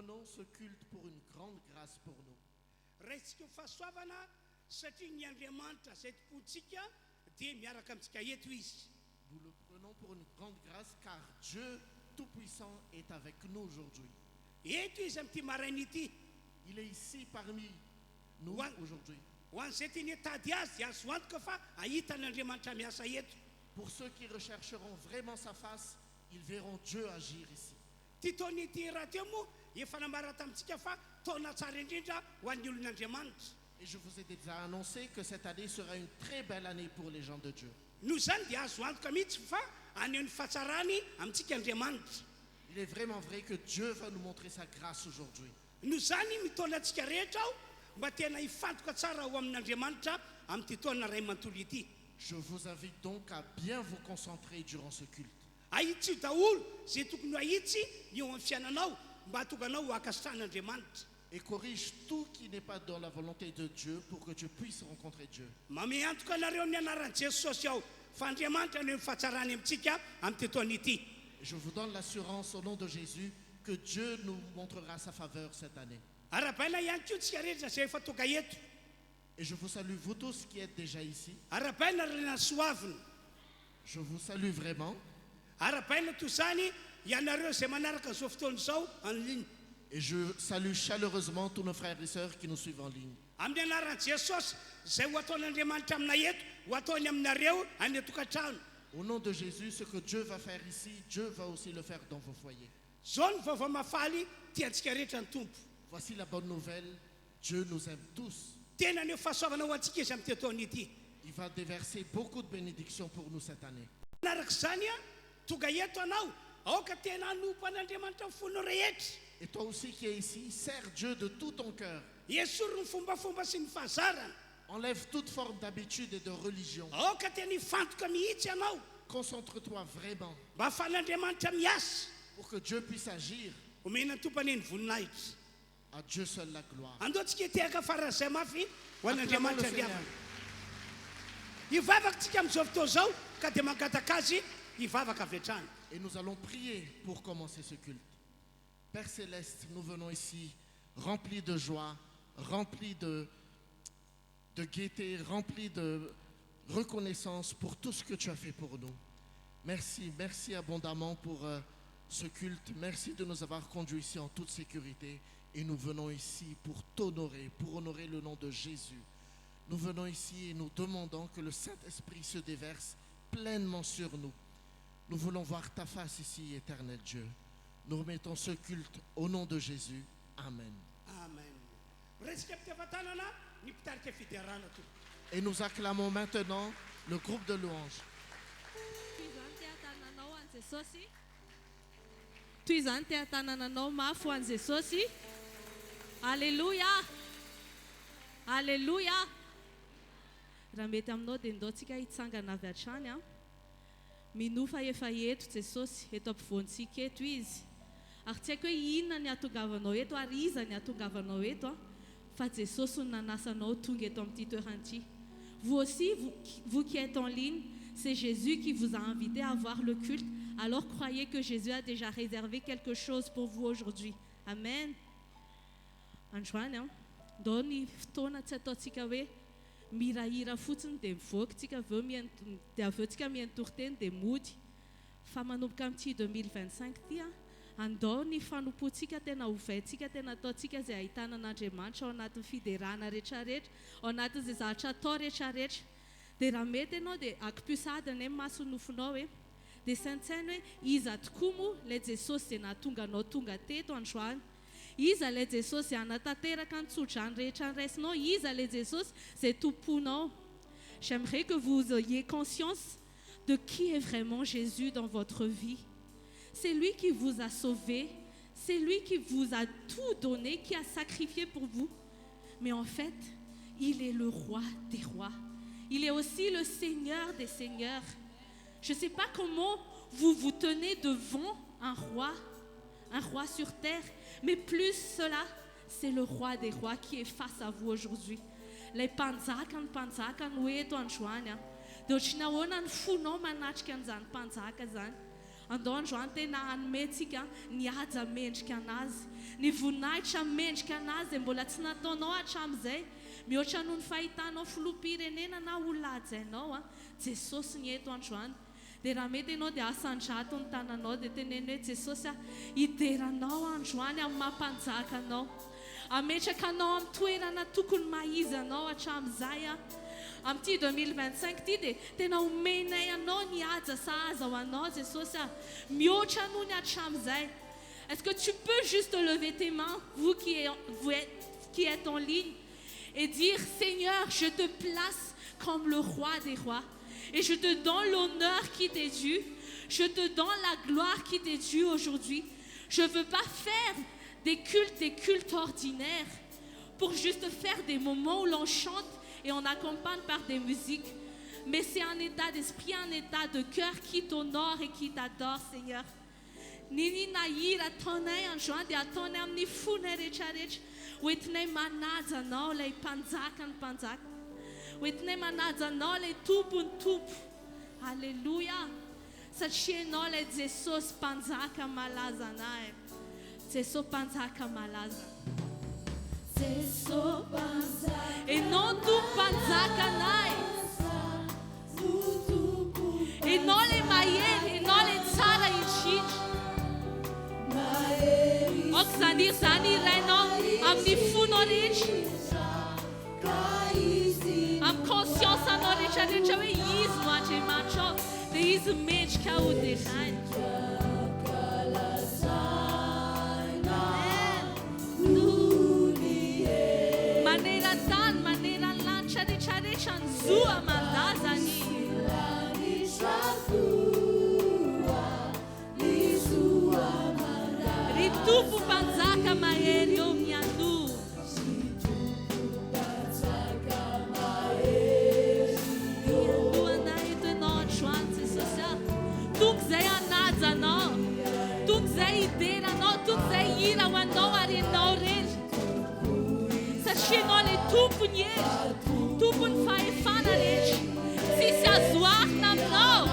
prenons ce culte pour une grande grâce pour nous. Raisitsika fahasoavana satria ny Andriamanitra zay tompontsika dia miaraka amintsika eto izy. Nous le prenons pour une grande grâce car Dieu Tout-Puissant est avec nous aujourd'hui. Eto izy amin'ity maraina ity. Il est ici parmi nous aujourd'hui. Ho an'izay tiany hitady azy dia azo antoka fa ahitan'Andriamanitra miasa eto. Pour ceux qui rechercheront vraiment sa face, ils verront Dieu agir ici. Ty taona ity raha teo moa efa namara tamintsika fa taona tsara indrindra ho an'ny olon'Andriamanitra. Et je vous ai déjà annoncé que cette année sera une très belle année pour les gens de Dieu. Noho izany dia azo antoka mihitsy fa aneho ny fahatsarany amintsika Andriamanitra. Il est vraiment vrai que Dieu va nous montrer sa grâce aujourd'hui. Noho izany mitondra antsika rehetra aho mba tena hifantoka tsara ho amin'Andriamanitra amin'ity taona ray manontolo ity. Je vous invite donc à bien vous concentrer durant ce culte. Ahitsy io daholo zay tokony ho ahitsy eo amin'ny fiainanao mba hatonga anao ho akasitrahan'Andriamanitra. Et corrige tout qui n'est pas dans la volonté de Dieu pour que tu puisses rencontrer Dieu. Mame antoka anareo ny anaran'i Jesosy ao fa Andriamanitra no fahatsarany amintsika amin'ity taona ity. Je vous donne l'assurance au nom de Jésus que Dieu nous montrera sa faveur cette année. Arabaina ihany koa tsika rehetra zay efa tonga eto. Et je vous salue vous tous qui êtes déjà ici. Arabaina rena soavina. Je vous salue vraiment. Arabaina toy izany ianareo zay manaraka zao fotoana izao en ligne. Et je salue chaleureusement tous nos frères et sœurs qui nous suivent en ligne. Amin'ny anaran'i Jesosy zay ho ataon'Andriamanitra aminay eto ho ataony aminareo any an-tokantrano. Au nom de Jésus, ce que Dieu va faire ici, Dieu va aussi le faire dans vos foyers. Zao ny vaovao mafaly tiantsika rehetra ny tompo. Voici la bonne nouvelle, Dieu nous aime tous. Tena ny fahasoavana ho antsika izy amin'ity taona ity. Il va déverser beaucoup de bénédictions pour nous cette année. Manaraka izany tonga eto anao aoka tena hanompo an'Andriamanitra ny fonao rehetra. Et toi aussi qui es ici, sers Dieu de tout ton cœur. Esory ny fombafomba sy ny fahazarana. Enlève toute forme d'habitude et de religion. Aoka tena hifantoka mihitsy ianao Concentre-toi vraiment mba ahafahan'Andriamanitra miasa. pour que Dieu puisse agir. Omena ny tompany ny voninahitra. À Dieu seul la gloire. Andao tsika tehaka faran'izay mafy ho Acclamons le an'Andriamanitra Seigneur. viavana. Hivavaka tsika amin'izao fotoana izao ka dia mangataka azy hivavaka avy hatrany. Et nous allons prier pour commencer ce culte. Père Céleste, nous venons ici remplis de joie, remplis de gaieté, remplis de reconnaissance pour tout ce que tu as fait pour nous. Merci, merci abondamment pour ce culte. Merci de nous avoir conduits ici en toute sécurité. Et nous venons ici pour t'honorer, pour honorer le nom de Jésus. Nous venons ici et nous demandons que le Saint-Esprit se déverse pleinement sur nous. Nous voulons voir ta face ici, éternel Dieu. Nous remettons ce culte au nom de Jésus. Amen. Amen. Resika am-piavan-tanana ny mpitarika fidiarana to. Et nous acclamons maintenant le groupe de louanges. Toy izany te hatanananao mafy ho an'i Jesosy. Alleluia. Alleluia. Raha mety aminao dia ndao tsika hitsangana avy hatrany a. Minofa efa eto Jesosy, eto ampovoantsika eto izy. Ary tsy haiko hoe inona ny ahatongavanao eto ary iza ny ahatongavanao eto a. Fa Jesosy no nanasanao tonga eto amin'ity toerana-ity. Vous aussi, vous qui êtes en ligne, c'est Jésus qui vous a invité à voir le culte. Alors croyez que Jésus a déjà réservé quelque chose pour vous aujourd'hui. Amen. Androany ndao ny fotoana tsy ataontsika hoe mirahira fotsiny dia mivoaka tsika aveo dia aveo tsika miantoroteny dia mody. Fa manomboka amin'ity 2025 ity andao ny fanompoantsika tena hovaintsika tena ataontsika izay ahitana an'Andriamanitra ao anatin'ny fiderana rehetrarehetra, ao anatin'izay zavatra atao rehetrarehetra. Dia raha mety ianao dia akimpisadana maso nofonao hoe dia saintsainy hoe iza tokoa moa ilay Jesosy izay nahatonga anao tonga teto androany. Iza ilay Jesosy izay hanatanteraka ny tsodrany rehetra nyraisinao. Iza ilay Jesosy izay tomponao. J'aimerais que vous ayez conscience de qui est vraiment Jésus dans votre vie. C'est lui qui vous a sauvé, c'est lui qui vous a tout donné, qui a sacrifié pour vous. Mais en fait, il est le roi des rois. Il est aussi le Seigneur des seigneurs. Je ne sais pas comment vous vous tenez devant un roi sur terre, mais plus cela, c'est le roi des rois qui est face à vous aujourd'hui. Les mpanjaka no eto androany dia ohatriny ahoana ny fonao manatrika an'izany mpanjaka zany. andao androany tena anomentsika ny haja mendrika anazy, ny voninahitra mendrika anazy mbola tsy nataonao hatramin'izay, mihoatra noho ny fahitanao filoham-pirenena na olona hajainao Jesosy ny eto androany. Dia raha mety ianao dia asan-drato ny tananao dia teneny hoe Jesosy hideranao androany amin'ny mampanjaka anao, ametraka anao amin'ny toerana tokony mahizy anao hatramin'izay amin'ity 2025 ity dia tena omenay anao ny haja sahaza ho anao Jesosy mihoatra noho ny hatramin'izay. Est-ce que tu peux juste lever tes mains, vous qui êtes en ligne, et dire Seigneur, je te place comme le roi des rois et je te donne l'honneur qui t'est dû, je te donne la gloire qui t'est due aujourd'hui. Je ne veux pas faire des cultes ordinaires pour juste faire des moments où l'on chante et on accompagne par des musiques, mais c'est un état d'esprit, un état de cœur qui t'honore et qui t'adore, Seigneur. Nini naira tonay androany dia ataonay amin'ny fonay rehetrarehetra, hoentinay manaja anao ilay mpanjaka ny mpanjaka, hoentinay manaja anao ilay tompony tompo. Alléluia, satria ianao ilay Jesosy mpanjaka malaza anay, Jesosy mpanjaka malaza, Jesosy mpanjaka ianao tompo mpanjaka anay, ianao ilay mahery, ianao ilay tsara indrindra. Ok, zany irainao amin'ny fonao rehetra, amin'ny conscience anao rehetrarehetra hoe izy no Andriamanitra ao dia izy mendrika ho dehainy. Maneran-tany, maneran-lanitra rehetrarehetra ny zoa mandazany. Tupo mpanjaka mahery eo miandu, miandu anay eto ianao androany Jesosy tonga izay hanaja anao, tonga izay hidera anao, tonga izay hira ho anao ary ianao rery, satria ianao ilay tompony hery, tompony fahefana rehetra, tsisy azo arina aminao.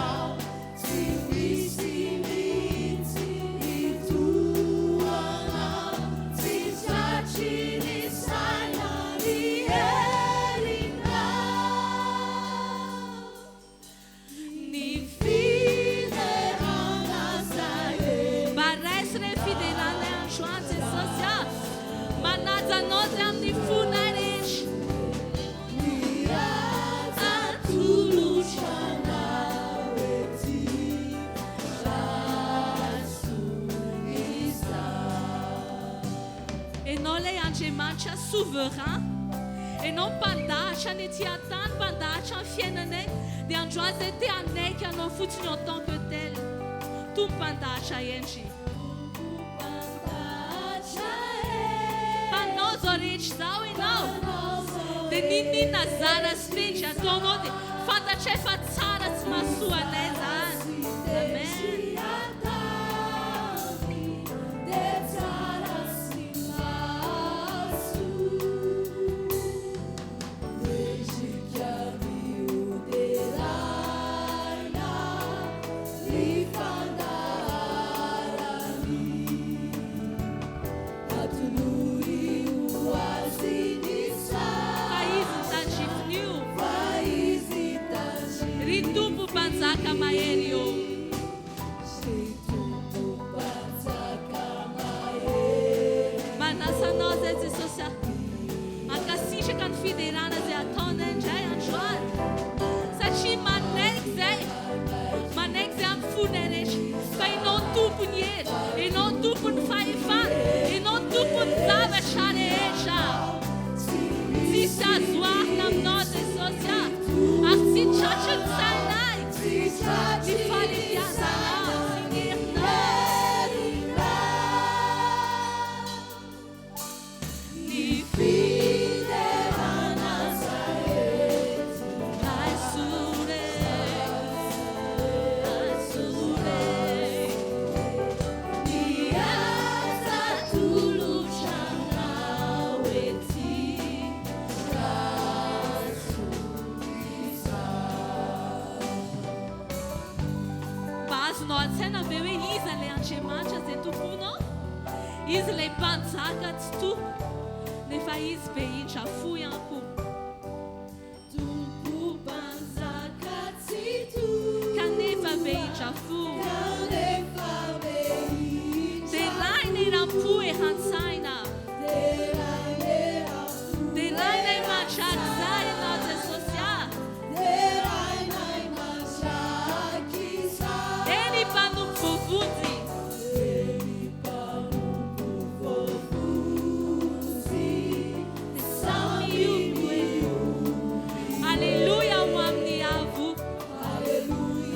Andriamanitra souverain ianao mpandahatra ny ety an-tany, mpandahatra ny fiainanay dia androany izay te hanaiky anao fotsiny en tant que tel, tompo mpandahatra endry, mpanao zao rehetra izao ianao dia ninona zara sy tendry ataonao dia fantatra efa tsara tsy mahasoa anay zany. Amen. Mpanjaka mahery eo, manasa anao izay Jesosy hankasitraka ny fiderana izay ataonay indray androany, satria manaiky izay amin'ny fonay rehetra fa ianao tompony hery, ianao tompony fahefana, ianao tompony zavatra rehetra, tsisy azo arina aminao Jesosy ary tsy tratry ny sainay. Di falebiazanao, Signor, ni fiderana tu nefa izy be indrafo ihany koa kanefa be indrafo delainy iram-po e hantsaina delaina e mandraky za ianao Jesosy eny mpanompo vovody Alleluia ho amin'ny avo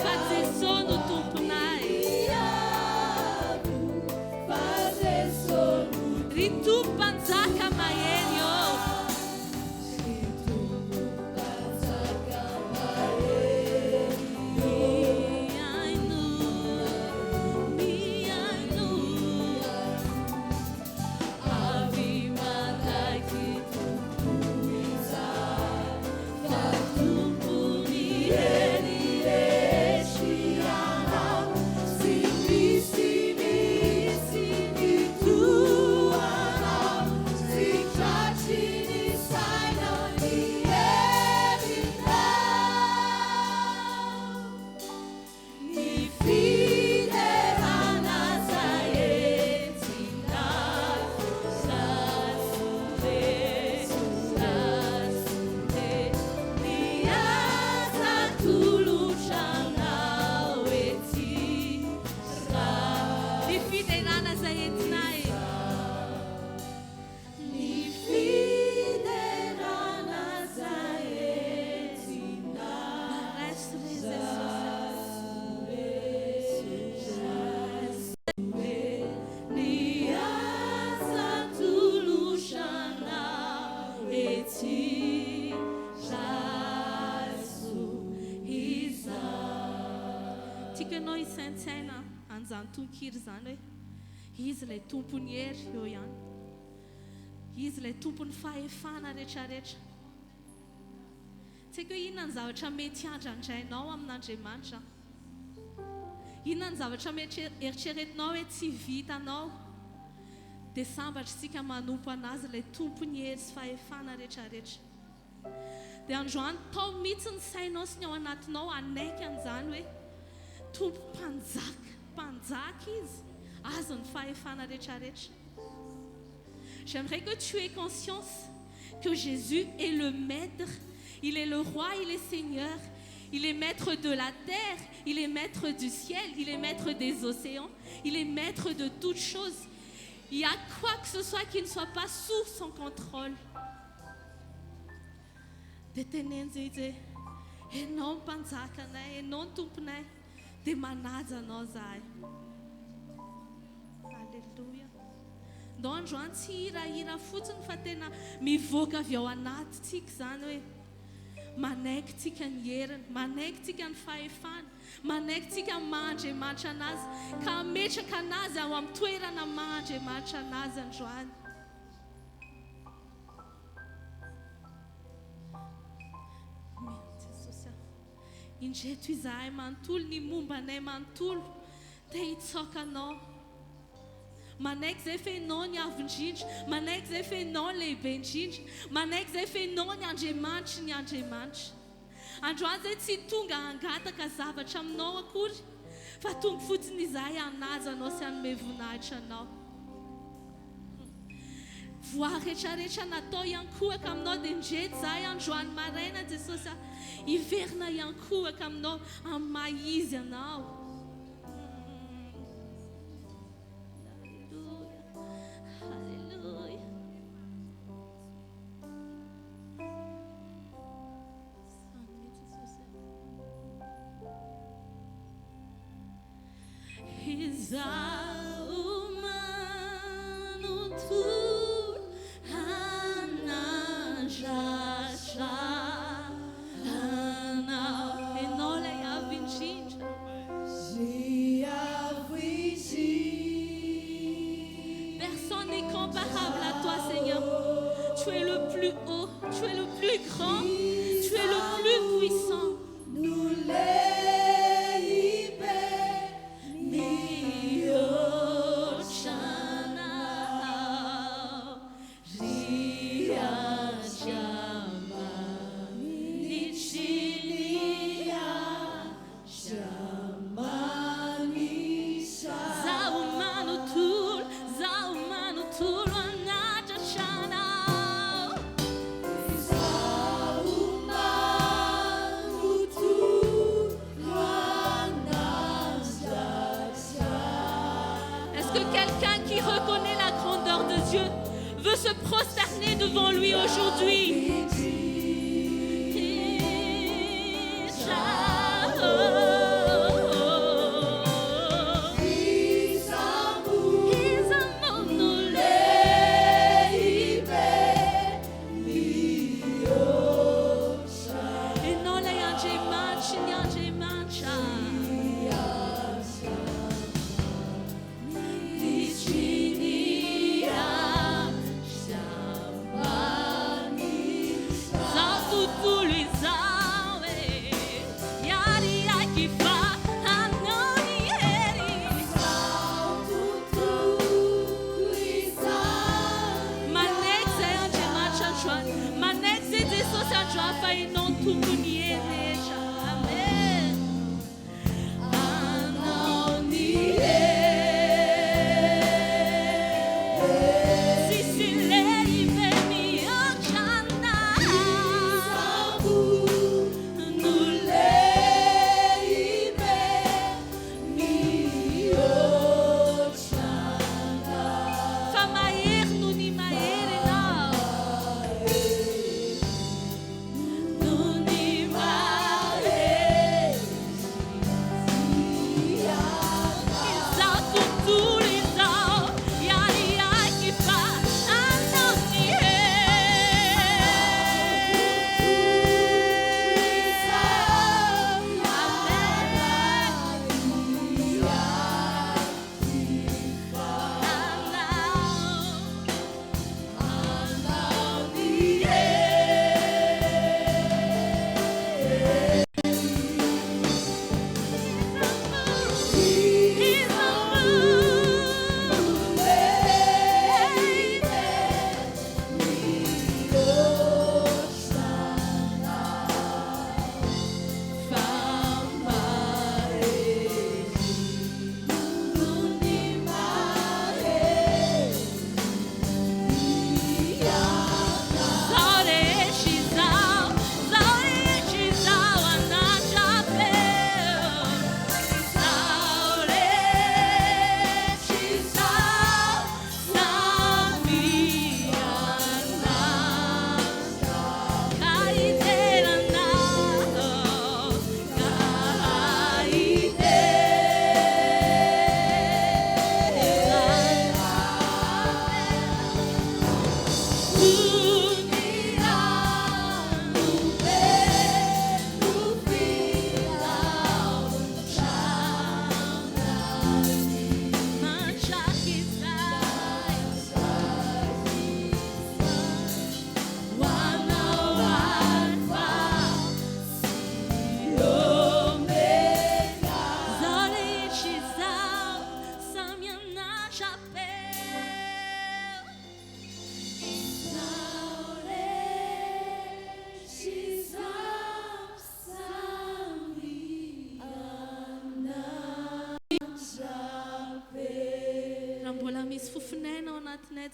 fa Jesosy no tomponay ry tompo-mpanjaka maheny Tonkir zany hoe izy ilay tompony hery eo ihany izy ilay tompony fahefana rehetrarehetra tsy haiko hoe inona ny zavatra mety handrandrainao amin'Andriamanitra inona ny zavatra mety eritreretinao hoe tsy vitanao dia sambatra isika manompo anazy ilay tompony hery sy fahefana rehetrarehetra dia androany tao mihitsy ny sainao sy ny ao anatinao anaiky an'izany hoe tompo-mpanjaka J'aimerais que tu aies conscience que Jésus est le maître, il est le roi, il est Seigneur, il est maître de la terre, il est maître du ciel, il est maître des océans, il est maître de toutes choses. Il y a quoi que ce soit qui ne soit pas sous son contrôle. Et non panzakanay, et non tomponay, de manaja anao zahay. Alléluia. Ndao androany tsy hirahira fotsiny fa tena mivoaka avy ao anatintsika zany hoe manaiky tsika ny heriny, manaiky tsika ny fahefana, manaiky tsika mahandriamanitra anazy ka ametraka anazy ao amin'ny toerana mahandriamanitra anazy androany. Indreto izahay manontolo ny mombanay manontolo dia hitsaoka anao. Manaiky izay fenao ny avo indrindra, manaiky izay fenao ny lehibe indrindra, manaiky izay fenao ny Andriamanitra ny Andriamanitra. Androany izay tsy tonga hangataka zavatra aminao akory, fa tonga fotsiny izahay hanaja anao sy hanome voninahitra anao. Voa rehetrarehetra natao iankohaka aminao dia indreto izahay androany maraina Jesosy hiverina iankohaka aminao amin'ny maha-izy anao. Personne n'est comparable à toi, Seigneur. Tu es le plus haut, tu es le plus grand, tu es le plus puissant. Nous les libérons. prosterner devant lui aujourd'hui.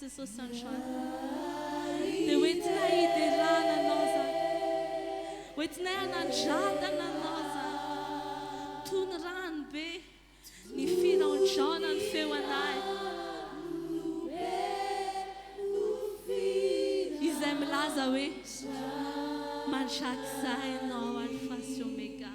Jesosy androany dia hoentinay hiderana anao zany, hoentinay hanandradana anao zany, toy ny rano be ny firaondraona ny feo anay izay milaza hoe mandrakizay ianao alfa sy omega.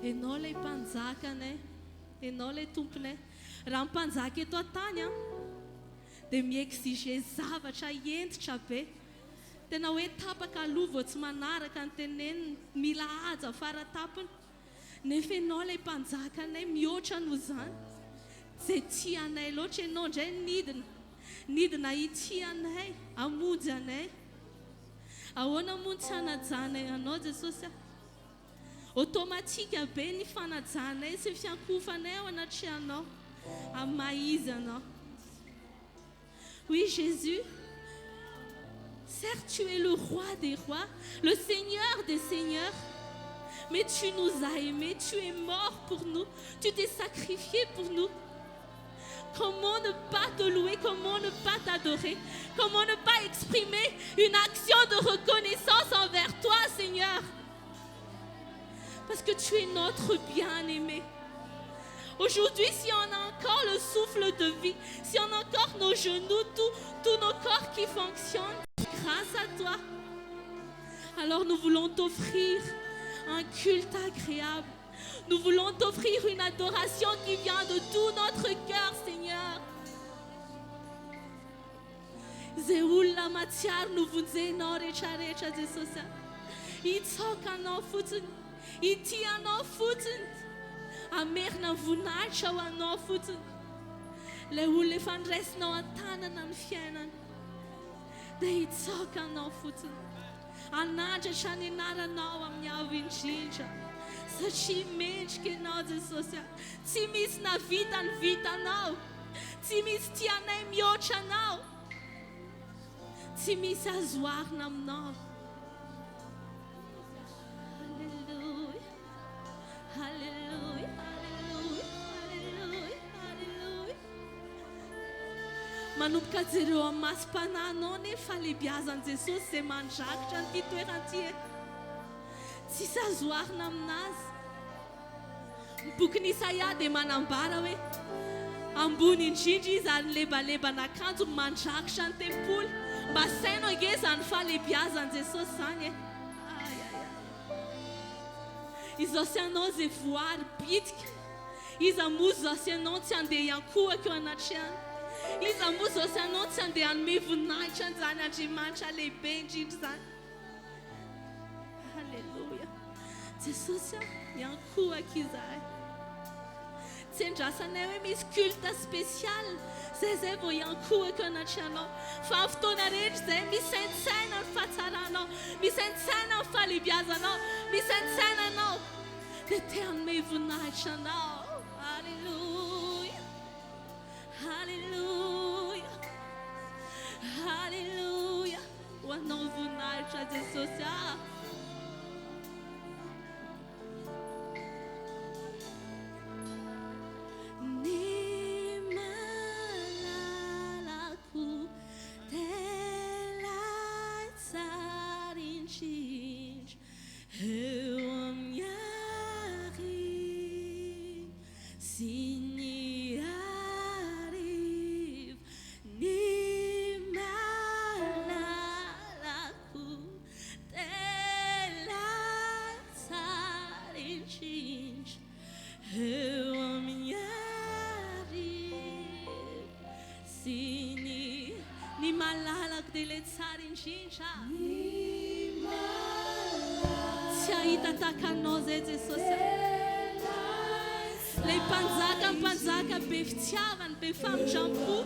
Ianao ilay mpanjakanay, ianao ilay tomponay. Raha mpanjaka eto an-tany dia miexige zavatra entitra be. Tena hoe tapaka aloha vao tsy manaraka ny teneniny, mila haja faratapony. nefa ianao ilay mpanjaka anay mihoatra noho izany izay tia anay loatra ianao indray nidina ity anay hamonjy anay ahoana moa tsy hanajanay anao Jesosy automatika be ny fanajanay sy ny fiankofanay ao anatrehanao amin'ny maha-izy anao. Oui Jésus, certes tu es le roi des rois, le Seigneur des seigneurs, mais tu nous as aimés, tu es mort pour nous, tu t'es sacrifié pour nous. Comment ne pas te louer, comment ne pas t'adorer, comment ne pas exprimer une action de reconnaissance envers toi, Seigneur, parce que tu es notre bien-aimé. Aujourd'hui, si on a encore le souffle de vie, si on a encore nos genoux, tous nos corps qui fonctionnent, grâce à toi, alors nous voulons t'offrir un culte agréable. Nous voulons t'offrir une adoration qui vient de tout notre cœur, Seigneur. Zeula matiar nous vous zénor et charecha Jesusa. Itsokanao fotsiny, ity anao fotsiny. Amerina voninahitra ho anao fotsiny. Ilay olona efa niraisinao an-tanana ny fiainana. Dia itsokanao fotsiny. Anandratra ny anaranao amin'ny avo indrindra. Satria mendrika ianao Jesosy. Tsy misy navita ny vitanao. Tsy misy tianay mihoatra anao. Tsy misy azo arina aminao. Halleluja. Halleluja. Manomboka jereo amin'ny masom-panahinao nefa falebiazan'i Jesosy izay mandrakitra an'ity toerana ity. Tsisy azo arina aminazy. Ny bokin'i Isaia dia manambara hoe ambony indrindra izy ary lebalebana akanjo mandrakitra ny tempoly. Mba sainao ange izany falebiazan'i Jesosy izany e. Izao sy anao izay voary bitika. Izy amoa izao sy anao tsy handeha iankohaka eo anatrehany. Izy amoa izao sy anao tsy handeha hanome voninahitra an'izany Andriamanitra lehibe indrindra izany. Halleluja. Jesosy iankohaka izahay. Tsy andrasanay hoe misy culte spécial zay vao iankohaka eo anatrehanao. Fa amin'ny fotoana rehetra izay misaintsaina ny fahatsaranao, misaintsaina ny falebiazanao, misaintsaina anao dia te hanome voninahitra anao. Halleluja. Halleluja. Halleluja. Ho anao voninahitra Jesosy. Tsy ahita tahaka anao zay Jesosy. Ilay mpanjaka be fitiavana, be famindram-po,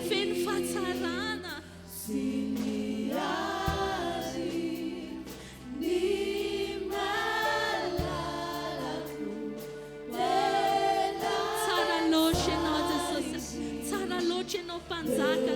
feno fahatsarana. Tsara loatra ianao Jesosy. Tsara loatra ianao mpanjaka.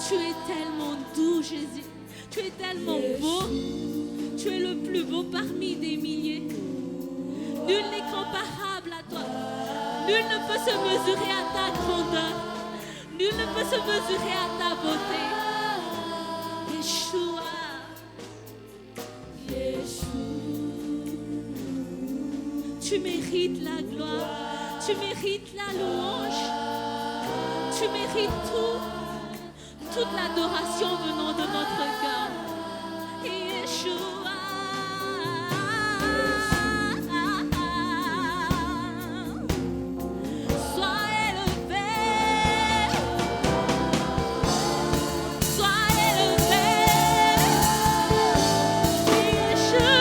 Tu es tellement doux, Jésus. Tu es tellement beau. Tu es le plus beau parmi des milliers. Nul n'est comparable à toi. Nul ne peut se mesurer à ta grandeur. Nul ne peut se mesurer à ta beauté. Yeshua. Tu mérites la gloire. Tu mérites la louange. Tu mérites tout. toute l'adoration venant de notre cœur. Yeshua. Sois élevé. Sois élevé. Yeshua.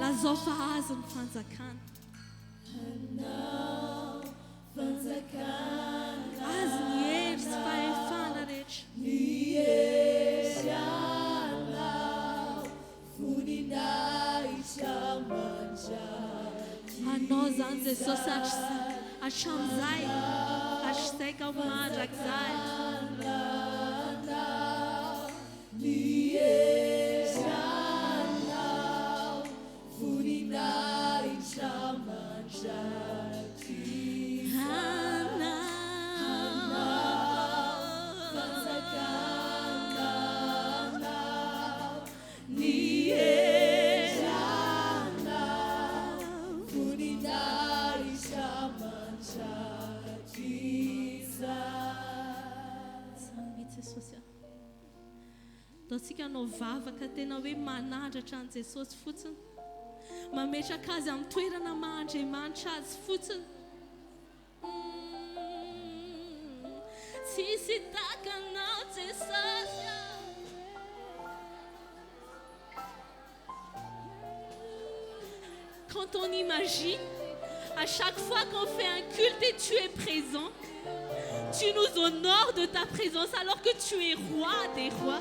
Lass auf Hasen von Zakan. Hasen jetzt bei Fanarich. A nós antes só a chamzai, a steca o madraxai. Dotsika no vavaka tena hoe manandratra an Jesosy fotsiny. Mametraka azy amin'ny toerana mahandriamanitra azy fotsiny. Tsisy takanao Jesosy. Quand on imagine, à chaque fois qu'on fait un culte et tu es présent, tu nous honores de ta présence alors que tu es roi des rois.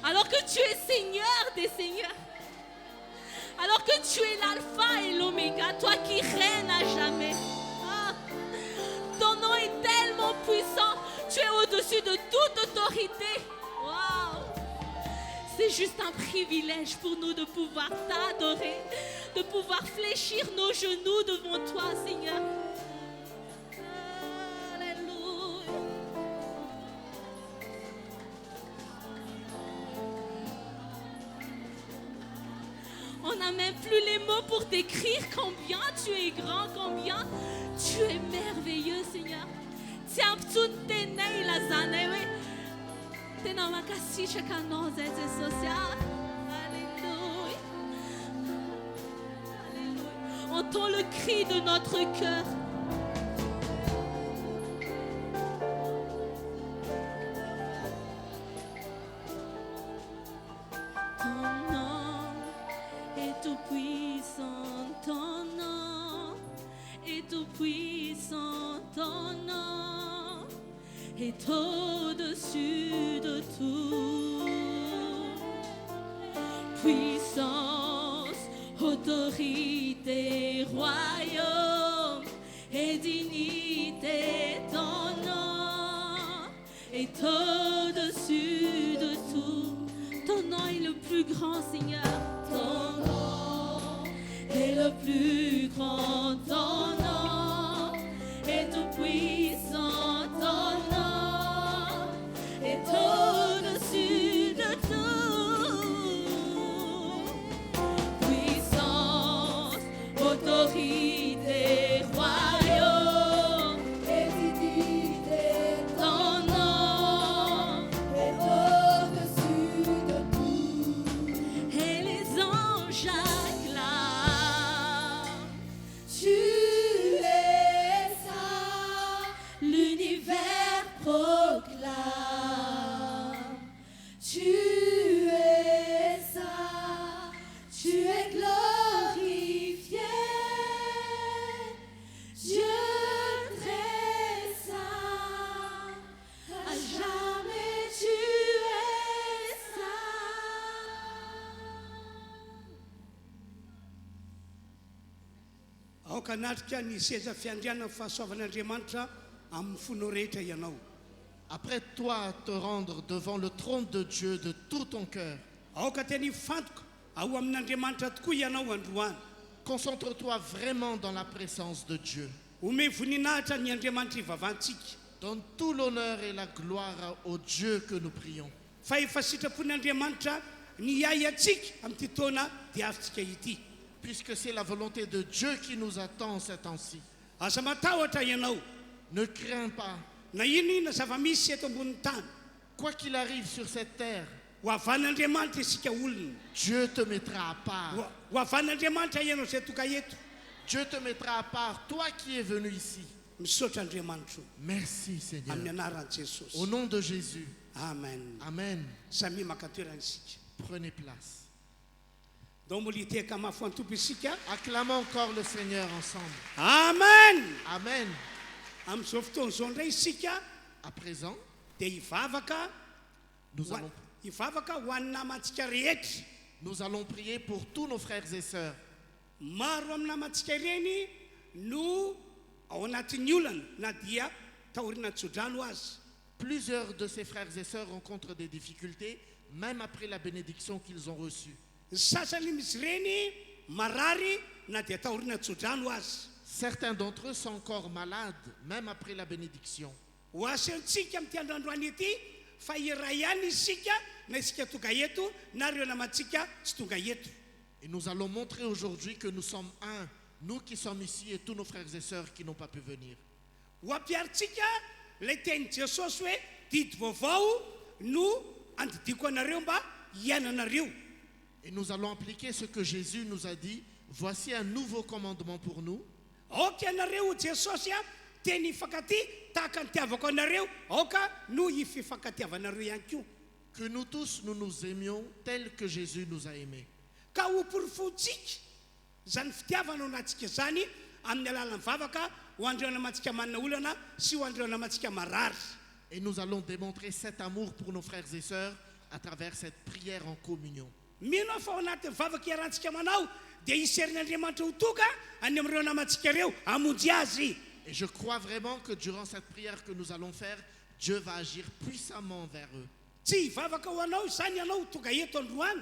Alors que tu es Seigneur des seigneurs. Alors que tu es l'alpha et l'oméga, toi qui règnes à jamais. Ah, ton nom est tellement puissant, tu es au-dessus de toute autorité. Wow. C'est juste un privilège pour nous de pouvoir t'adorer, de pouvoir fléchir nos genoux devant toi, Seigneur. On n'a même plus les mots pour décrire combien tu es grand, combien tu es merveilleux, Seigneur. Tiens, tout t'es la zanewe. T'es dans ma cassiche à nos aides sociales. Alléluia. Alléluia. Entends le cri de notre cœur. Est au-dessus de tout. Puissance, autorité, royaume et dignité, ton nom est au-dessus de tout. Ton nom est le plus grand, Seigneur. Ton nom est le plus grand. Ton nom est tout puissant. Au-dessus de tout, puissance, autorité, royaume et dignité, ton nom est au-dessus de tout, et les anges acclament, tu es ça, l'univers proclame. Tu es ça, tu es glorifié, Dieu très saint, à jamais tu es ça. Aoka anatrika ny seza fiandriana fahasoavan'Andriamanitra amin'ny fony rehetra ianao. Après toi, te rendre devant le trône de Dieu de tout ton cœur. aoka teny fantoka ao amin'Andriamanitra tokoa ianao androany. Concentre-toi vraiment dans la présence de Dieu. Ome voninahitra ny Andriamanitra ivavahantsika. Donne tout l'honneur et la gloire au Dieu que nous prions. Fa efa sitrapon'Andriamanitra ny ay atsika amin'ity taona dia avintsika ity. Puisque c'est la volonté de Dieu qui nous attend en ces temps-ci. Aza matahotra ianao. Ne crains pas. Na inona zava-misy eto ambonin'ny tany. Quoi qu'il arrive sur cette terre, Ho avan'Andriamanitra isika olona. Dieu te mettra à part. Ho avan'Andriamanitra ianao zay toka eto. Dieu te mettra à part, toi qui es venu ici. Misaotra Andriamanitra Merci Seigneur. amin'ny anaran'i Jesosy. Au nom de Jésus. Amen. Amen. Samy maka toerana isika. Prenez place. Dao mbola hiteka mafy ny tompo isika. Acclamons encore le Seigneur ensemble. Amen. Amen. Amin'izao fotoan'izao indray isika À présent, dia hivavaka ho an'ny namantsika rehetra. nous allons prier pour tous nos frères et sœurs. Maro amin'ny namantsika ireny no ao anatin'ny olana na dia taorina tsodrano azy. Plusieurs de ces frères et sœurs rencontrent des difficultés, même après la bénédiction qu'ils ont reçue. Sasany misy ireny marary na dia taorina tsodrano azy. Certains d'entre eux sont encore malades, même après la bénédiction. Ho asentsika amin'ity androandroany ity fa iray ihany isika na isika tonga eto na ireo namantsika tsy tonga eto. Et nous allons montrer aujourd'hui que nous sommes un, nous qui sommes ici et tous nos frères et sœurs qui n'ont pas pu venir. Ho ampiaritsika ilay teny Jesosy hoe didy vaovao no andidiko anareo mba hiainanareo. Et nous allons appliquer ce que Jésus nous a dit. Voici un nouveau commandement pour nous. Aoka ianareo Jesosy teny hifankaty tahaka ny tiavako anareo, aoka no hififankatiavanareo ihany koa. Que nous tous, nous nous aimions tel que Jésus nous a aimés. Ka ho porofontsika zany fitiavana anatsika zany amin'ny alalan'ny vavaka ho andreo namantsika manana olana sy ho andreo namantsika marary. Et nous allons démontrer cet amour pour nos frères et sœurs à travers cette prière en communion. Mino fa ao anatin'ny vavaka iarantsika manao dia iserin'Andriamanitra ho toka any amin'ireo namantsika ireo hamonjy azy. Et je crois vraiment que durant cette prière que nous allons faire, Dieu va agir puissamment vers eux. Tsy hivavaka ho anao izany ianao tonga eto androany.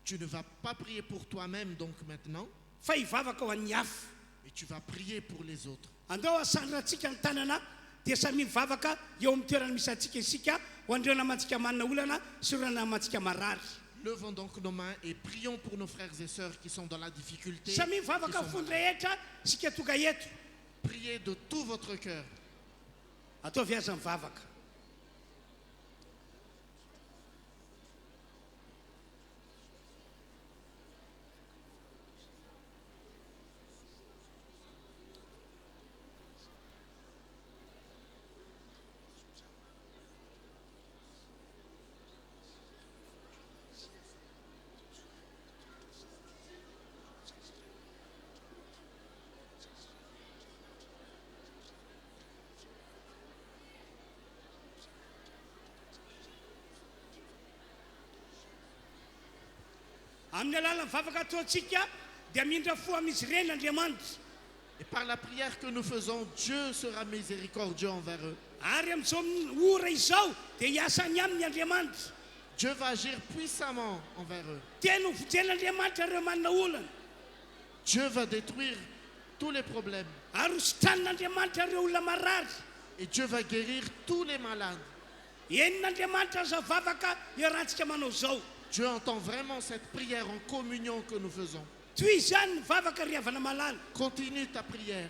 Tu ne vas pas prier pour toi-même donc maintenant, Fa hivavaka ho an'ny hafa. mais tu vas prier pour les autres. Andao asandratsika ny tanana dia samy mivavaka eo amin'ny toerana misy antsika isika ho andreo namantsika manana olana sy ireo namantsika marary. Levons donc nos mains et prions pour nos frères et sœurs qui sont dans la difficulté. qui Samy mivavaka sont fony malades. rehetra isika tonga eto. Priez de tout votre cœur. Ataovy aza mivavaka. Amin'ny alalan'ny vavaka ataontsika dia mindra fo amin'izy ireny Andriamanitra. Et par la prière que nous faisons, Dieu sera miséricordieux envers eux. Ary amin'izao ora izao dia hiasany aminy Andriamanitra. Dieu va agir puissamment envers eux. Tena ho fijen'Andriamanitra ireo manana olana. Dieu va détruire tous les problèmes. Ary hositran'Andriamanitra ireo olona marary. Et Dieu va guérir tous les malades. Enin'Andriamanitra aza vavaka iarantsika manao zao. Dieu entend vraiment cette prière en communion que nous faisons. Toy izany ny vavaka ry havana malala. Continue ta prière.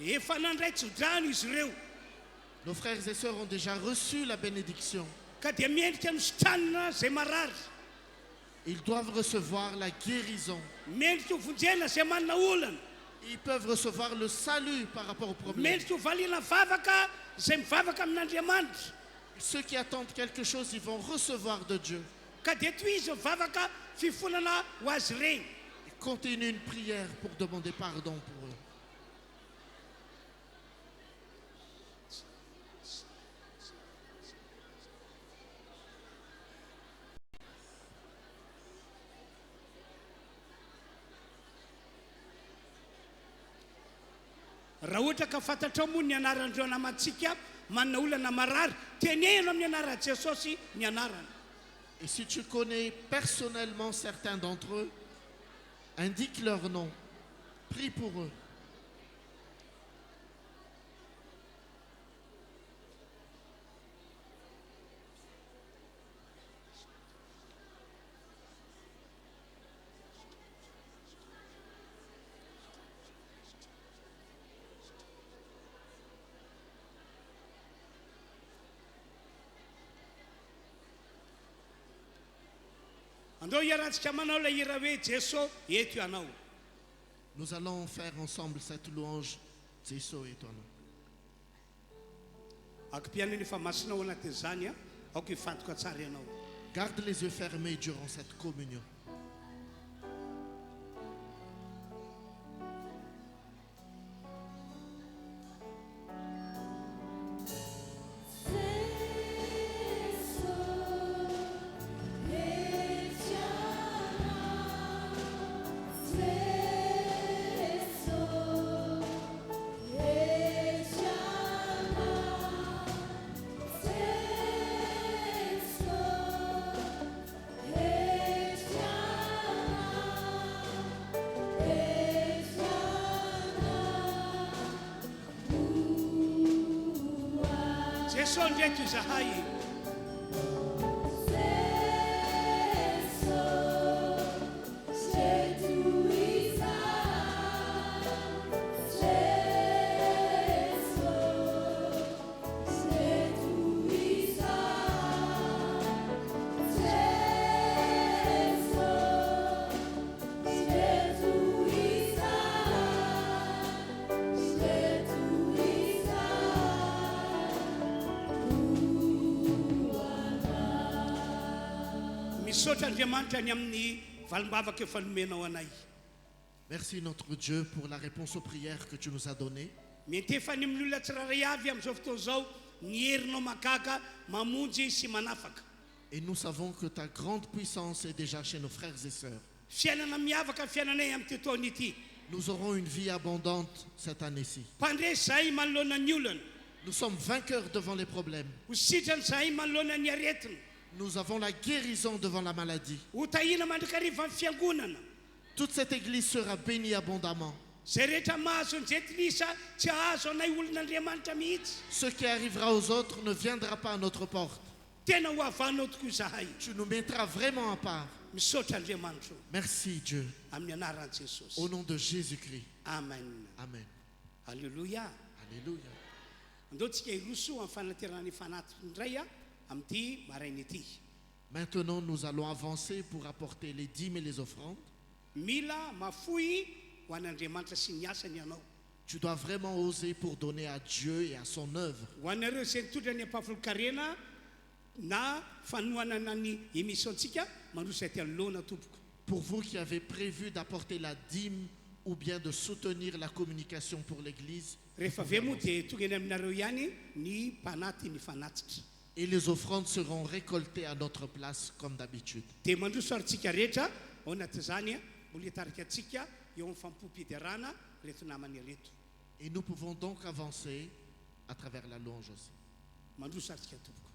Efa nandray tsodrano izy ireo. Nos frères et sœurs ont déjà reçu la bénédiction. Ka dia miendrika ny sotranina zay marary. Ils doivent recevoir la guérison. Mendrika ho vonjena zay manana olana. Ils peuvent recevoir le salut par rapport au problème. Mendrika ho valiana vavaka zay mivavaka amin'Andriamanitra. Ceux qui attendent quelque chose, ils vont recevoir de Dieu. Ka dia toy izy mivavaka fifonana ho azy regny. Ils continuent une prière pour demander pardon pour eux. Raha ohatra ka fantatrao moa ny anaran'ireo namantsika manana olana marary, tenehana amin'ny anaran'i Jesosy ny anarana. Et si tu connais personnellement certains d'entre eux, indique leur nom. Prie pour eux. Andao hiarantsika manao la hira hoe Jesosy eto ianao. Nous allons faire ensemble cette louange. Jésus est ton nom. Akom-piaino efa masinao anatin'izany a, aoko hifantoka tsara ianao. Garde les yeux fermés durant cette communion. Jesosy ndraiky izahay. Misaotra Andriamanitra ny amin'ny valimbavaka efa nomenao anay. Merci notre Dieu pour la réponse aux prières que tu nous as données. Mentefany amin'ny olona tsiraray avy amin'izao fotoana izao ny herinao mahagaga mamonjy sy manafaka. Et nous savons que ta grande puissance est déjà chez nos frères et sœurs. Fiainana miavaka fiainanay amin'ity taona ity. Nous aurons une vie abondante cette année-ci. Mpandresy zahay manoloana ny olana. Nous sommes vainqueurs devant les problèmes. Ho sitrany zahay manoloana ny aretina. Nous avons la guérison devant la maladie. Ho tahina mandrakariva amin'ny fiangonana. Toute cette église sera bénie abondamment. Zay rehetra mahazo ny jetilisa tsy ahazo anay olon'Andriamanitra mihitsy. Ce qui arrivera aux autres ne viendra pas à notre porte. Tena ho avanao tokoa zahay. Tu nous mettras vraiment à part. Misaotra Andriamanitra Merci Dieu. amin'ny anaran'i Jesosy. Au nom de Jésus-Christ. Amen. Amen. Alléluia. Alléluia. Andao tsika hiroso amin'ny fanaterana ifanaty indray a amin'ity maraina ity. Maintenant, nous allons avancer pour apporter les dîmes et les offrandes. Mila mafoy ho an'Andriamanitra sy ny asany ianao. Tu dois vraiment oser pour donner à Dieu et à son œuvre. Ho anareo izay nitondra ny ampahafolokarena na fanohanana ny émissiontsika mandroso aty anoloana tompoko. Pour vous qui avez prévu d'apporter la dîme ou bien de soutenir la communication pour l'Église, Rehefa avy moa dia tonga eny aminareo ihany ny mpanaty ny fanatitra. et les offrandes seront récoltées à notre place comme d'habitude. Dia mandroso arintsika rehetra ao anatin'izany a mbola hitarika antsika eo amin'ny fampompiderana reto namany reto. Et nous pouvons donc avancer à travers la louange aussi. Mandroso arintsika tompoko.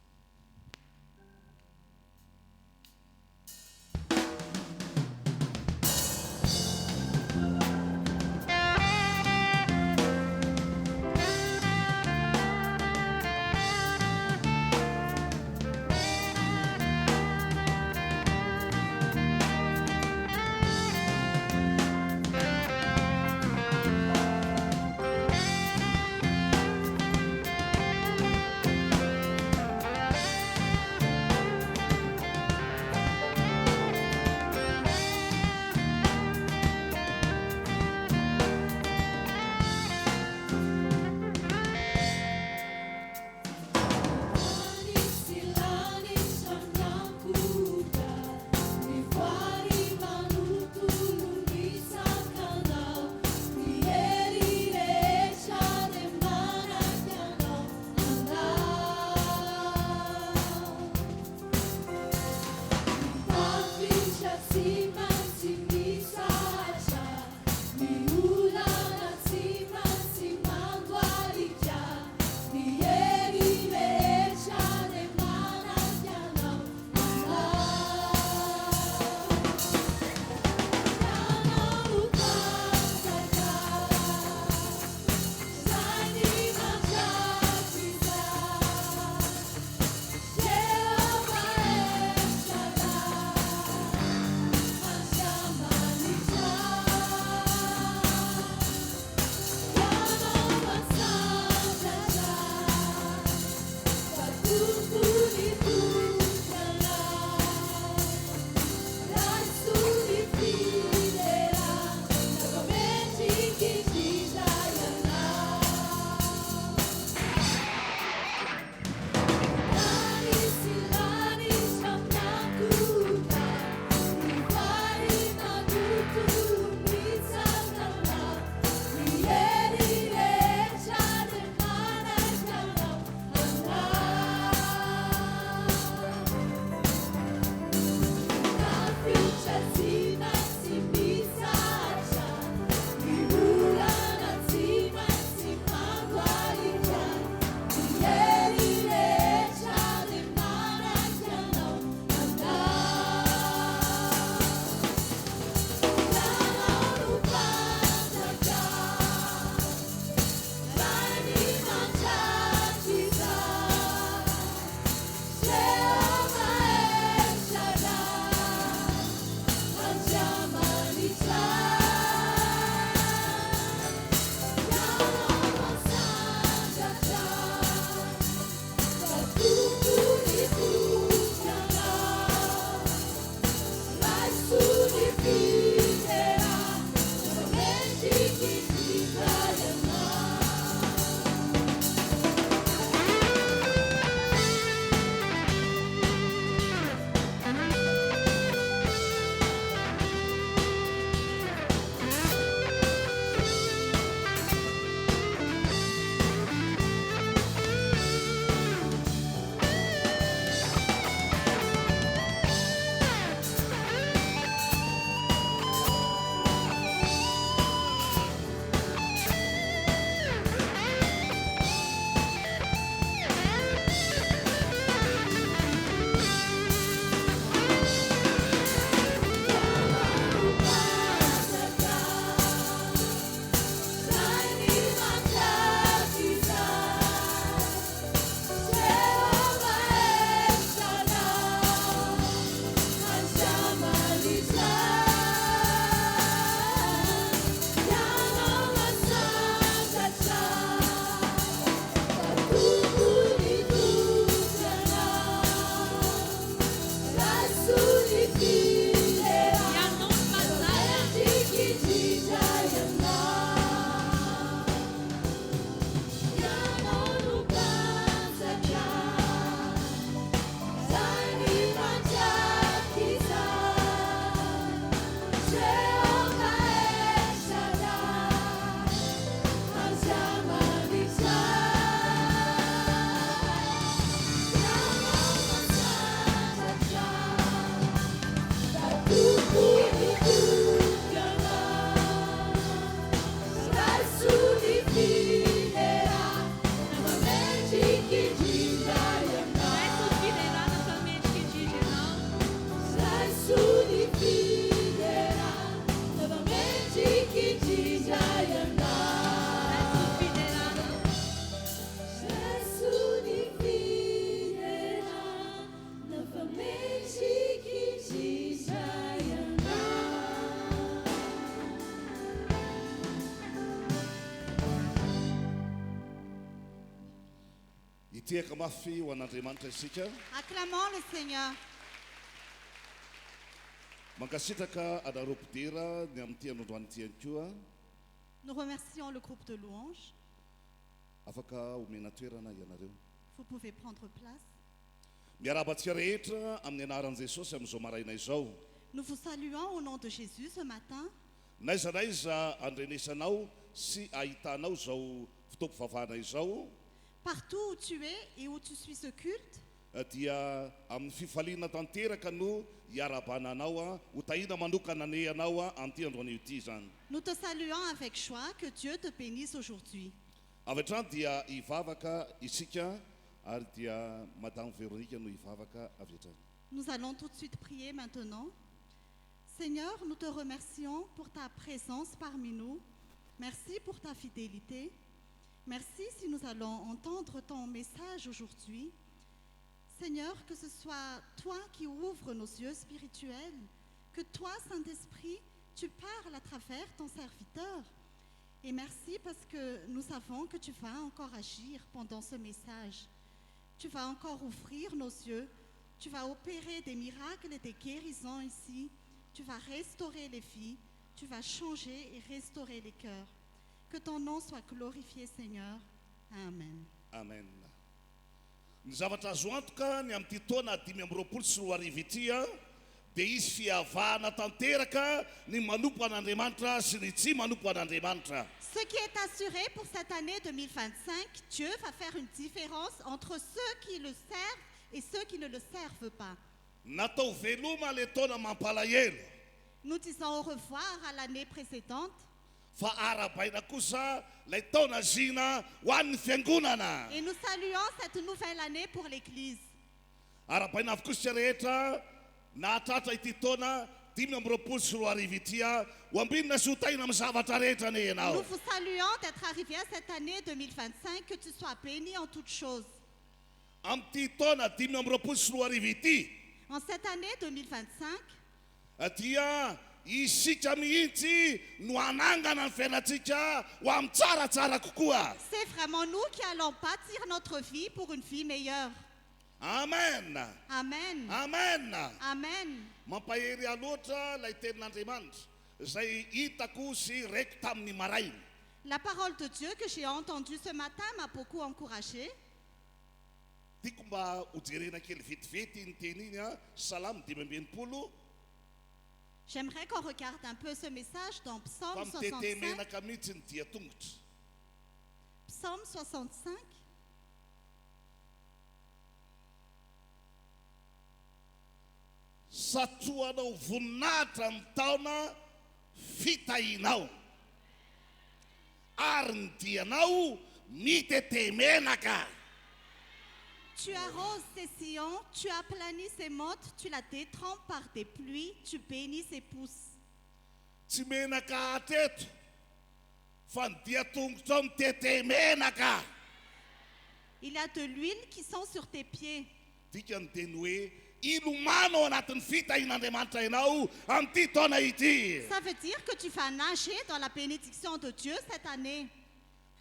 Tiaka mafy ho an'Andriamanitra isika. Acclamons le Seigneur. Mankasitraka anaropidera ny amin'ity androany ity ihany koa. Nous remercions le groupe de louanges. Afaka omena toerana ianareo. Vous pouvez prendre place. Miarabantsika rehetra amin'ny anaran'i Jesosy amin'izao maraina izao. Nous vous saluons au nom de Jésus ce matin. Naiza naiza andrenesanao sy ahitanao zao fitaovavahana izao. Partout où tu es et où tu suis ce culte, dia amin'ny fifaliana tanteraka no iarabananao ho tahina manokana neanao an'ity androany ity zany. nous te saluons avec joie. Que Dieu te bénisse aujourd'hui. Avy hatrany dia ivavaka isika ary dia Madame Véronique no ivavaka avy hatrany. Nous allons tout de suite prier maintenant. Seigneur, nous te remercions pour ta présence parmi nous. Merci pour ta fidélité. Merci si nous allons entendre ton message aujourd'hui. Seigneur, que ce soit toi qui ouvres nos yeux spirituels, que toi, Saint-Esprit, tu parles à travers ton serviteur. Et merci parce que nous savons que tu vas encore agir pendant ce message. tu vas encore ouvrir nos yeux, tu vas opérer des miracles et des guérisons ici, tu vas restaurer les vies, tu vas changer et restaurer les cœurs. Que ton nom soit glorifié, Seigneur. Amen. Amen. Ny zavatra azo antoka ny amin'ity taona 2024 ity a dia izy fihavahana tanteraka ny manompo an'Andriamanitra sy ny tsy manompo an'Andriamanitra. Ce qui est assuré pour cette année 2025, Dieu va faire une différence entre ceux qui le servent et ceux qui ne le servent pas. Natao veloma le taona mampalahelo Nous disons au revoir à l'année précédente, fa arabaina kosa lay taona zina ho an'ny fiangonana. et nous saluons cette nouvelle année pour l'Église. Arabaina avokoa sy rehetra nahatratra ity taona 2024 ity a ho ambinina sy ho taina amin'ny zavatra rehetra ne Nous ianao. vous saluons d'être arrivés à cette année 2025, que tu sois béni en toutes choses. Amin'ity taona 2024 ity En cette année 2025, dia isika mihitsy no anangana ny fiainantsika ho amin'ny tsaratsara kokoa. c'est vraiment nous qui allons bâtir notre vie pour une vie meilleure. Amen. Amen. Amen. Amen. Mampahery aloatra lay tenin'Andriamanitra izay hitako sy reko tamin'ny maraina. La parole de Dieu que j'ai entendue ce matin m'a beaucoup encouragée. Tiako mba hojerena kely vetivety ny teny iny a Salamo 5:20. J'aimerais qu'on regarde un peu ce message dans Fa Psaume mitete 65. menaka mihitsy ny dia tongotra. Psaume 65. Satoanao voninahitra ny taona fitahinao ary ny dianao mitete menaka. Tu arroses ses sillons, tu aplanis ses montes, tu la détrempes par des pluies, tu bénis ses pousses. Tsy menaka hatreto fa ny dia tongotra ao mitete menaka. Il y a de l'huile qui sont sur tes pieds. Dikany teny hoe ilomano ao anatin'ny fitahin'Andriamanitra ianao amin'ity taona ity. Ça veut dire que tu vas nager dans la bénédiction de Dieu cette année.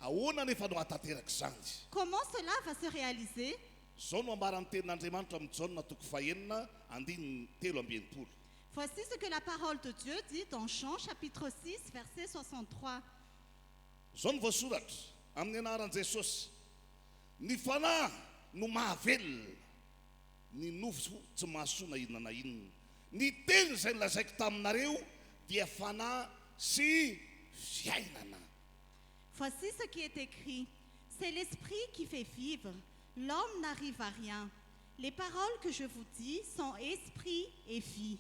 Ahoana nefa no hatanteraka izany? Comment cela va se réaliser? Zao no ambaran'ny tenin'Andriamanitra amin'ny Jaona 2:3. Voici ce que la parole de Dieu dit dans Jean chapitre 6, verset 63. Zao no voasoratra amin'ny anaran'i Jesosy. Ny fanahy no mahavelona, ny nofo tsy mahasoa inona na inona. Ny teny izay nolazaiko taminareo dia fanahy sy fiainana. Voici ce qui est écrit. C'est l'esprit qui fait vivre. L'homme n'arrive à rien. Les paroles que je vous dis sont esprit et vie.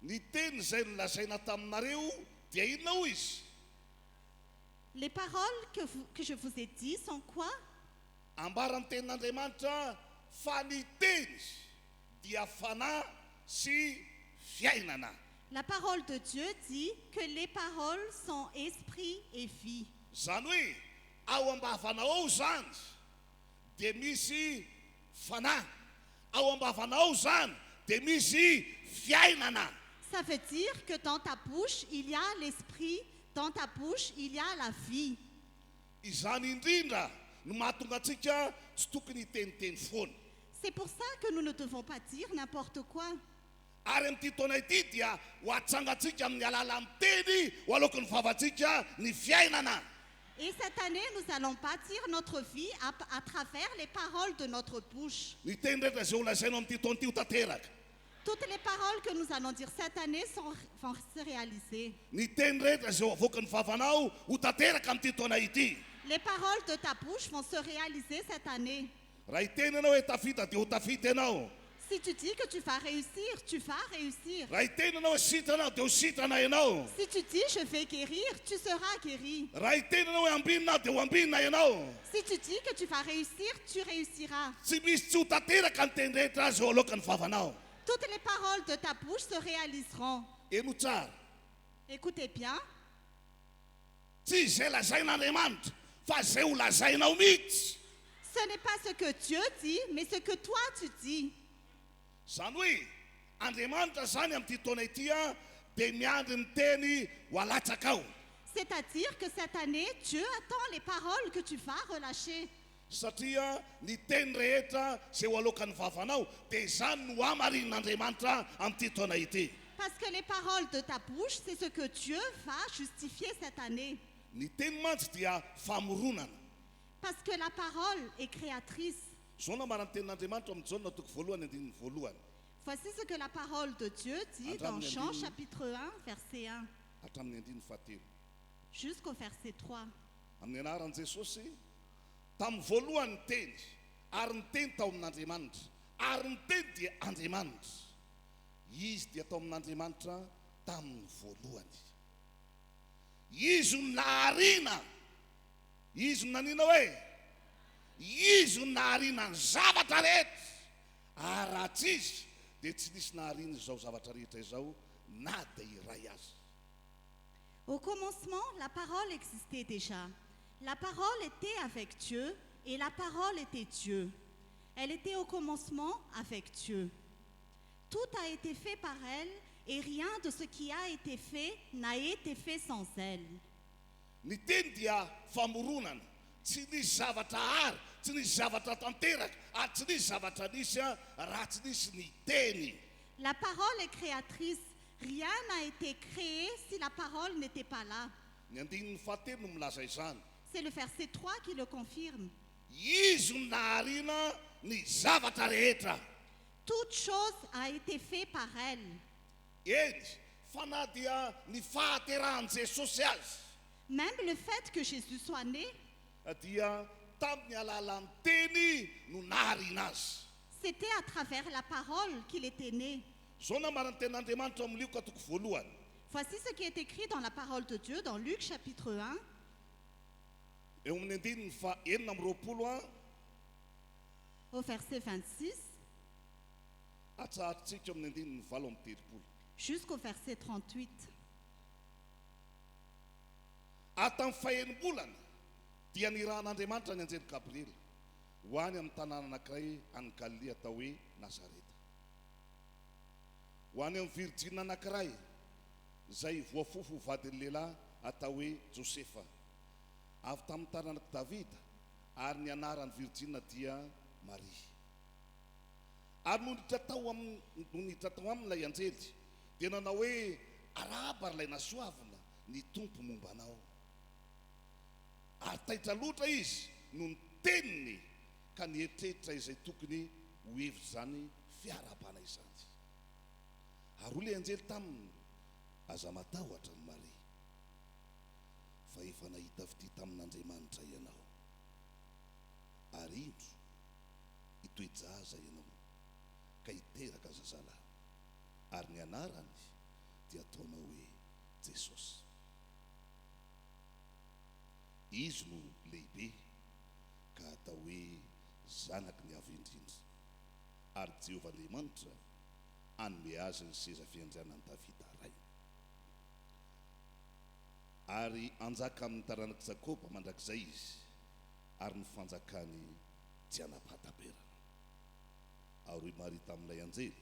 Ny teny izay nolazaina taminareo dia inona hoy izy? Les paroles que je vous ai dit sont quoi? Ambaran'ny tenin'Andriamanitra fa ny teny dia fanahy sy fiainana. La parole de Dieu dit que les paroles sont esprit et vie. Zany hoe ao am-bavanao ao zany dia misy fanahy, ao am-bavanao ao zany dia misy fiainana. Ça veut dire que dans ta bouche, il y a l'esprit, dans ta bouche, il y a la vie. Izany indrindra no mahatonga antsika tsy tokony hiteniteny foana. C'est pour ça que nous ne devons pas dire n'importe quoi. Ary amin'ity taona ity dia ho atsangatsika amin'ny alala miteny ho alokon'ny vavantsika ny fiainana. Et cette année, nous allons bâtir notre vie à travers les paroles de notre bouche. Ny teny rehetra izay olazainao amin'ity taona ity ho tanteraka. Toutes les paroles que nous allons dire cette année vont se réaliser. Ny teny rehetra izay avoakan'ny vavanao ho tanteraka amin'ity taona ity. Les paroles de ta bouche vont se réaliser cette année. Raha hiteny ianao hoe tafita dia ho tafita ianao. Si tu dis que tu vas réussir, tu vas réussir. Raha hiteny ianao hoe sitrana dia ho sitrana ianao. Si tu dis je vais guérir, tu seras guéri. Raha hiteny ianao hoe ambinina dia ho ambinina ianao. Si tu dis que tu vas réussir, tu réussiras. Tsy misy tsy ho tanteraka ny teny rehetra azy eo alohan'ny vavanao. Toutes les paroles de ta bouche se réaliseront. Eno tsara. Écoutez bien, Tsy izay lazain'Andriamanitra fa izay ho lazainao mihitsy. ce n'est pas ce que Dieu dit, mais ce que toi tu dis. Zany hoe Andriamanitra zany amin'ity taona ity a dia miandry ny teny ho alatsaka ao. C'est-à-dire que cette année, Dieu attend les paroles que tu vas relâcher. satria ny teny rehetra zay ho alokan'ny vavanao dia izany no hamarin'Andriamanitra amin'ity taona ity. Parce que les paroles de ta bouche, c'est ce que Dieu va justifier cette année. Ny teny mantsy dia famoronana. Parce que la parole est créatrice. Zao na marany tenin'Andriamanitra amin'ny Jaona toko voalohany andininy voalohany Voici ce que la parole de Dieu dit dans Jean chapitre 1, verset 1, hatramin'ny andininy fahatelo. jusqu'au verset 3. Amin'ny anaran'i Jesosy, tamin'ny voalohany ny teny, ary ny teny tao amin'Andriamanitra, ary ny teny dia Andriamanitra. Izy dia tao amin'Andriamanitra tamin'ny voalohany. Izy no naharina, izy no nanina hoe, izy no naharina ny zavatra rehetra, ary raha tsy izy dia tsy nisy naharina izao zavatra rehetra izao na dia iray azy. Au commencement, la parole existait déjà. La parole était avec Dieu et la parole était Dieu. Elle était au commencement avec Dieu. Tout a été fait par elle et rien de ce qui a été fait n'a été fait sans elle. Ny teny dia famoronana, tsy nisy zavatra hary, tsy nisy zavatra tanteraka, ary tsy nisy zavatra nisy raha tsy nisy ny teny. La parole est créatrice. Rien n'a été créé si la parole n'était pas là. Ny andininy fahatelo no milaza izany. C'est le verset 3 qui le confirme. Izy no naharina ny zavatra rehetra. Toute chose a été faite par elle. Eny, fa na dia ny fahaterahan'i Jesosy azy Même le fait que Jésus soit né, dia tamin'ny alalan'ny teny no naharina azy. c'était à travers la parole qu'il était né. Zao na marany tenin'Andriamanitra amin'ny Luka toko voalohany. Voici ce qui est écrit dans la parole de Dieu dans Luc chapitre 1, Eo amin'ny andininy fa enina amby roapolo au verset 26 atsahatritsika amin'ny andininy valo amby telopolo. jusqu'au verset 38. Tamin'ny fahenim-bolana dia nirahan'Andriamanitra ny anjely Gabriela ho any amin'ny tanàna anankiray any Galilea atao hoe Nazareta. Ho any amin'ny virjina anankiray izay voafofo ho vadin'ny lehilahy atao hoe Josefa, avy tamin'ny taranak'i Davida, ary ny anaran'ny virjina dia Maria. Ary no niditra tao amin'ilay anjely dia nanao hoe araba ary ilay nasoavina ny tompo momba anao. Ary taitra loatra izy no ny teniny ka nieritreritra izay tokony ho hevitra izany fiarabana izany. Ary ho ilay anjely taminy aza matahotra ny Maria, fa efa nahita fity tamin'Andriamanitra ianao, ary indro hitoejaza ianao ka hiteraka zazalahy, ary ny anarany dia ataonao hoe Jesosy. Izy no lehibe ka atao hoe zanaky ny avy indrindra, ary Jehovahandriamanitra anome azy ny seza fiandrianan'i Davida ray. Ary anjaka amin'ny taranak'i Jakoba mandrakizay izy, ary ny fanjakany tsy hanapataberana. Ary hoy Maria tamin'ilay anjely,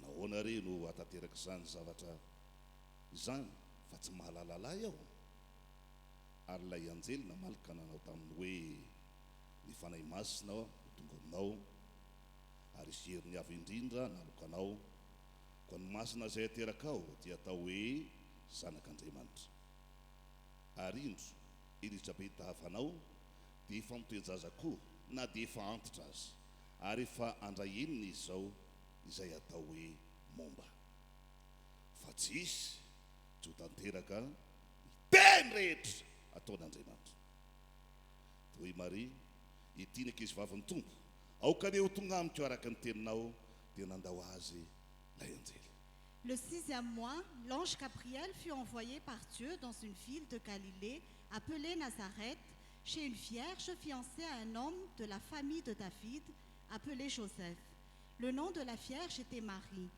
nahoana re no hatateraka izany zavatra izany, fa tsy mahalalala aho. Ary ilay anjely namalika nanao taminy hoe ny fanahy masina tonga aminao, ary isy herin'ny avy indrindra nalokanao, ko ny masina izay ateraka ao dia atao hoe zanak'Andriamanitra. Ary indro Elizabeta havanao dia efa mitoejaza koa, na dia efa antitra azy, ary efa andray enina izy izao izay atao hoe momba. Fa tsy isy tsy ho tanteraka ny teny rehetra ataon'Andriamanitra. Toy Maria, ity ny ankizivavin'ny Tompo, aoka ny ho tonga amiko araka ny teninao, dia nandao azy lay anjely. Le 6e mois, l'ange Gabriel fut envoyé par Dieu dans une ville de Galilée appelée Nazareth, chez une vierge fiancée à un homme de la famille de David, appelé Joseph. Le nom de la vierge était Marie.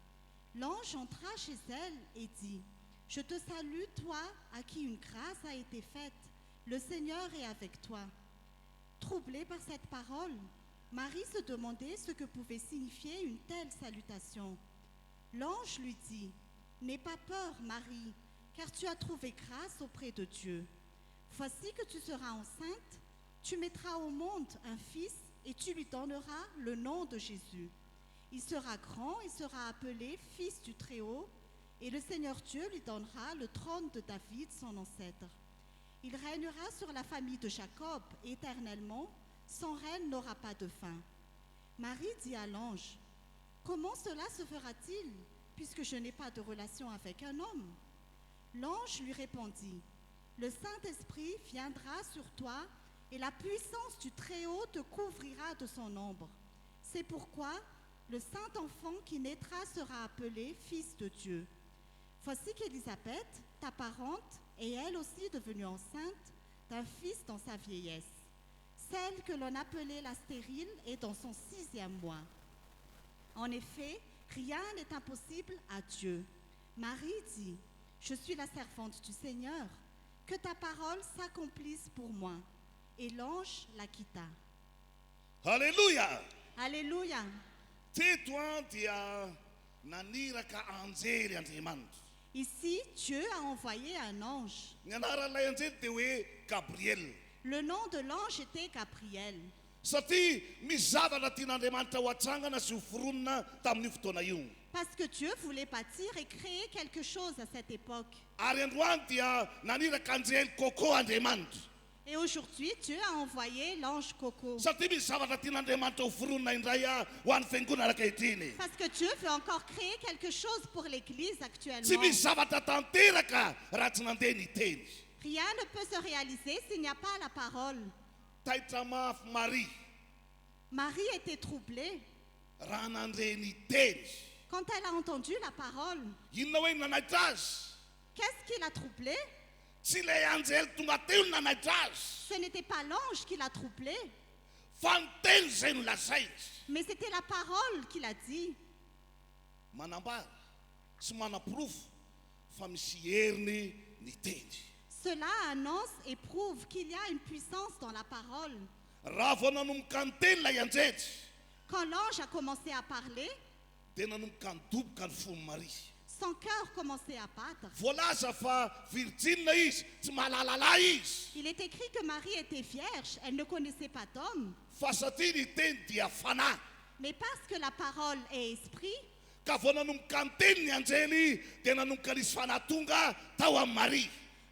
L'ange entra chez elle et dit, « Je te salue, toi à qui une grâce a été faite. Le Seigneur est avec toi. » Troublée par cette parole, Marie se demandait ce que pouvait signifier une telle salutation. L'ange lui dit, « N'aie pas peur, Marie, car tu as trouvé grâce auprès de Dieu. Voici que tu seras enceinte, Tu mettras au monde un fils et tu lui donneras le nom de Jésus. Il sera grand et sera appelé Fils du Très-Haut, et le Seigneur Dieu lui donnera le trône de David, son ancêtre. Il régnera sur la famille de Jacob éternellement, son règne n'aura pas de fin. Marie dit à l'ange, « Comment cela se fera-t-il, puisque je n'ai pas de relation avec un homme ?» L'ange lui répondit, « Le Saint-Esprit viendra sur toi, et la puissance du Très-Haut te couvrira de son ombre. C'est pourquoi le Saint-Enfant qui naîtra sera appelé Fils de Dieu. Voici qu'Élisabeth, ta parente, est elle aussi devenue enceinte d'un fils dans sa vieillesse. Celle que l'on appelait la stérile est dans son 6e mois. En effet, rien n'est impossible à Dieu. Marie dit, « Je suis la servante du Seigneur, que ta parole s'accomplisse pour moi. » Et l'ange la quitta. Alléluia. Alléluia. Teto dia naniraka anjely Andriamanitra. Ici, Dieu a envoyé un ange. Ny anaran'ilay anjely dia hoe Gabriel. Le nom de l'ange était Gabriel. Satria misy zavatra tian'Andriamanitra ho atsangana sy ho foronina tamin'io fotoana io. Parce que Dieu voulait bâtir et créer quelque chose à cette époque. Ary androany dia naniraka anjely Coco Andriamanitra. Et aujourd'hui, Dieu a envoyé l'ange Coco. Satria misy zavatra tian'Andriamanitra ho foronina indray ho an'ny fiangonana ankehitriny. Parce que Dieu veut encore créer quelque chose pour l'Église Tsy actuellement. misy zavatra tanteraka raha tsy nandeha ny teny. Rien ne peut se réaliser s'il n'y a pas la parole. Taitra mafy Marie Marie était troublée raha nandre ny teny. quand elle a entendu la parole. Inona hoe nanaitra azy? Qu'est-ce qui l'a troublée? Tsy ilay anjely tonga teo ny nanaitra azy, Ce n'était pas l'ange qui l'a troublée, fa ny teny izay nolazainy. mais c'était la parole qui l'a dit. Manambara sy manaporofo fa misy heriny ny teny. Cela annonce et prouve qu'il y a une puissance dans la parole. Raha vao nanomboka ny teny ilay anjely Quand l'ange a commencé à parler, dia nanomboka nidoboka ny fon'ny Maria. son cœur commençait à battre. Voalaza fa virjina izy, tsy mahalalala izy, Il est écrit que Marie était vierge, elle ne connaissait pas d'homme. fa satria ny teny dia fanahy. Mais parce que la parole est esprit, Ka vao nanomboka ny teny ny anjely dia nanomboka nisy fanahy tonga tao amin'ny Maria.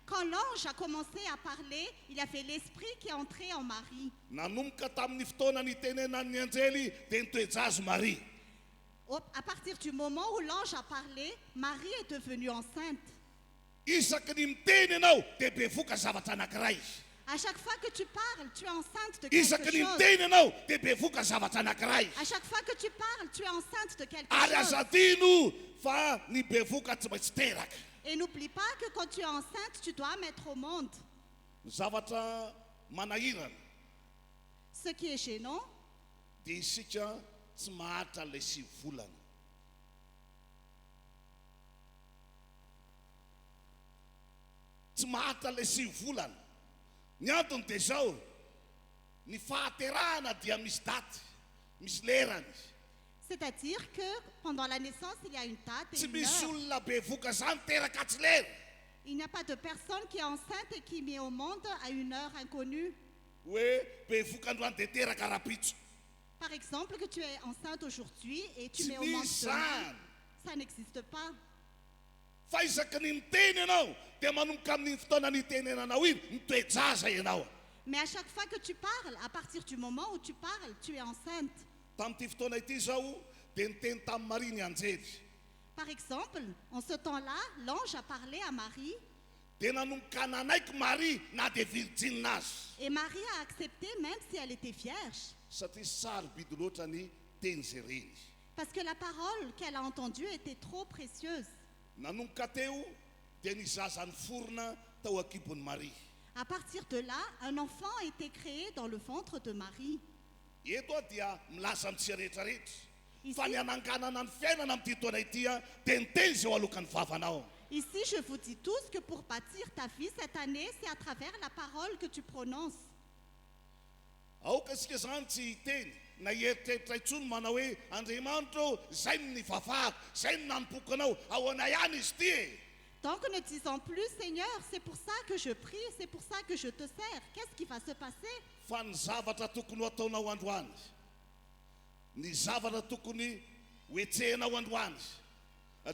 quand l'ange a commencé à parler, il y avait l'esprit qui est entré en Marie. Nanomboka tamin'ny fotoana nitenenan'ny anjely dia nitoejazo Maria. À partir du moment où l'ange a parlé, Marie est devenue enceinte. Isaky ny miteny ianao dia bevoka zavatra anankiray. À chaque fois que tu parles, tu es enceinte de quelque Isaky ny chose. miteny ianao dia bevoka zavatra anankiray. À chaque fois que tu parles, tu es enceinte de quelque Ary chose. azadino fa ny bevoka tsy maintsy teraka. Et n'oublie pas que quand tu es enceinte, tu dois mettre au monde. Ny zavatra manahirana Ce qui est gênant, dia isika tsy maharitra ilay 6 volana. Tsy maharitra ilay 6 volana. Ny antony dia zao, ny fahaterahana dia misy daty, misy lerany. c'est-à-dire que pendant la naissance, il y a une date et Tsy une misy heure. olona bevoka zany teraka tsy lera. Il n'y a pas de personne qui est enceinte et qui met au monde à une heure inconnue. Hoe bevoka androany dia teraka rapitso. Par exemple, que tu es enceinte aujourd'hui et tu Tsy mets au monde misy demain, zany. ça n'existe pas. Fa isaky ny miteny ianao dia manomboka amin'ny fotoana nitenenanao iny mitoejaza ianao. Mais à chaque fois que tu parles, à partir du moment où tu parles, tu es enceinte. Tamin'ity fotoana ity zao dia niteny tamin'ny Maria ny anjely. Par exemple, en ce temps-là, l'ange a parlé à Marie Dia nanomboka nanaiky Maria na dia virjine azy. et Marie a accepté même si elle était vierge. Satria sarobidy loatra ny teny zay reny. Parce que la parole qu'elle a entendue était trop précieuse. Nanomboka teo dia nizaza ny forona tao akibon'ny Maria. À partir de là, un enfant a été créé dans le ventre de Marie. Eto dia milaza amintsika rehetrarehetra Ici, fa ny ananganana ny fiainana amin'ity toana ity dia ny teny zay ho alokan'ny vavanao. ici, je vous dis tous que pour bâtir ta vie cette année, c'est à travers la parole que tu prononces. Aoka isika zany tsy hiteny na heritreritra intsony manao hoe Andriamanitra zay ny vavahako, zay ny nanompoka anao, ahoana ihany izy ty e. Donc ne disons plus, Seigneur, c'est pour ça que je prie, c'est pour ça que je te sers. Qu'est-ce qui va se passer? fa ny zavatra tokony ho ataonao androany, ny zavatra tokony hoetsehanao androany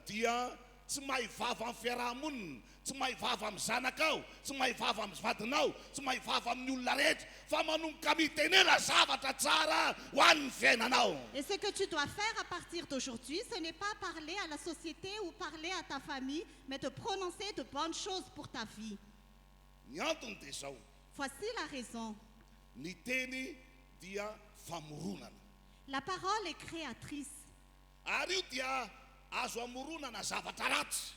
dia tsy mahivava amin'ny fiarahamonina, tsy mahivava amin'ny zanakao, tsy mahivava amin'ny vadinao, tsy mahivava amin'ny olona rehetra, fa manomboka mitenena zavatra tsara ho an'ny fiainanao. Et ce que tu dois faire à partir d'aujourd'hui, ce n'est pas parler à la société ou parler à ta famille, mais de prononcer de bonnes choses pour ta vie. Ny antony dia zao, Voici la raison. ny teny dia famoronana. La parole est créatrice. Ary io dia azo amoronana zavatra ratsy,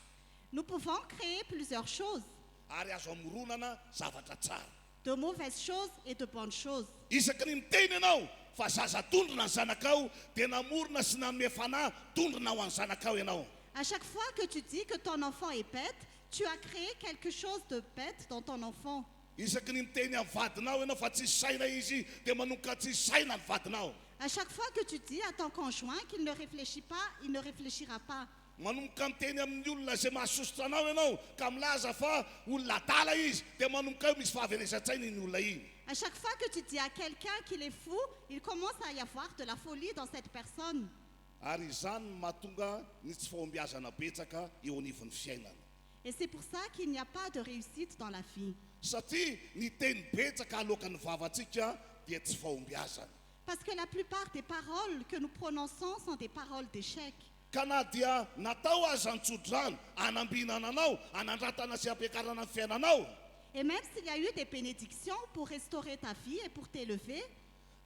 Nous pouvons créer plusieurs choses, ary azo amoronana zavatra tsara. de mauvaises choses et de bonnes choses. Isaky ny miteny ianao fa zaza tondrona ny zanakao dia namorona sy nanome fanahy tondrona ho an'ny zanakao ianao. À chaque fois que tu dis que ton enfant est bête, tu as créé quelque chose de bête dans ton enfant. Isaky ny miteny amin'ny vadinao ianao fa tsisy saina izy dia manomboka tsisy saina ny vadinao. À chaque fois que tu dis à ton conjoint qu'il ne réfléchit pas, il ne réfléchira pas. Manomboka miteny amin'ny olona izay mahasosotra anao ianao ka milaza fa olona tala izy dia manomboka eo misy fahaverezan-tsaina iny olona iny. À chaque fois que tu dis à quelqu'un qu'il est fou, il commence à y avoir de la folie dans cette personne. Ary izany no mahatonga ny tsy fahombiazana betsaka eo anivon'ny fiainana. Et c'est pour ça qu'il n'y a pas de réussite dans la vie. Satria ny teny betsaka alokan'ny vavantsika dia tsy fahombiazana. Parce que la plupart des paroles que nous prononçons sont des paroles d'échec. Ka na dia natao aza ny tsodrano anambinana anao, anandratana sy ampiakarana ny fiainanao, Et même s'il y a eu des bénédictions pour restaurer ta vie et pour t'élever,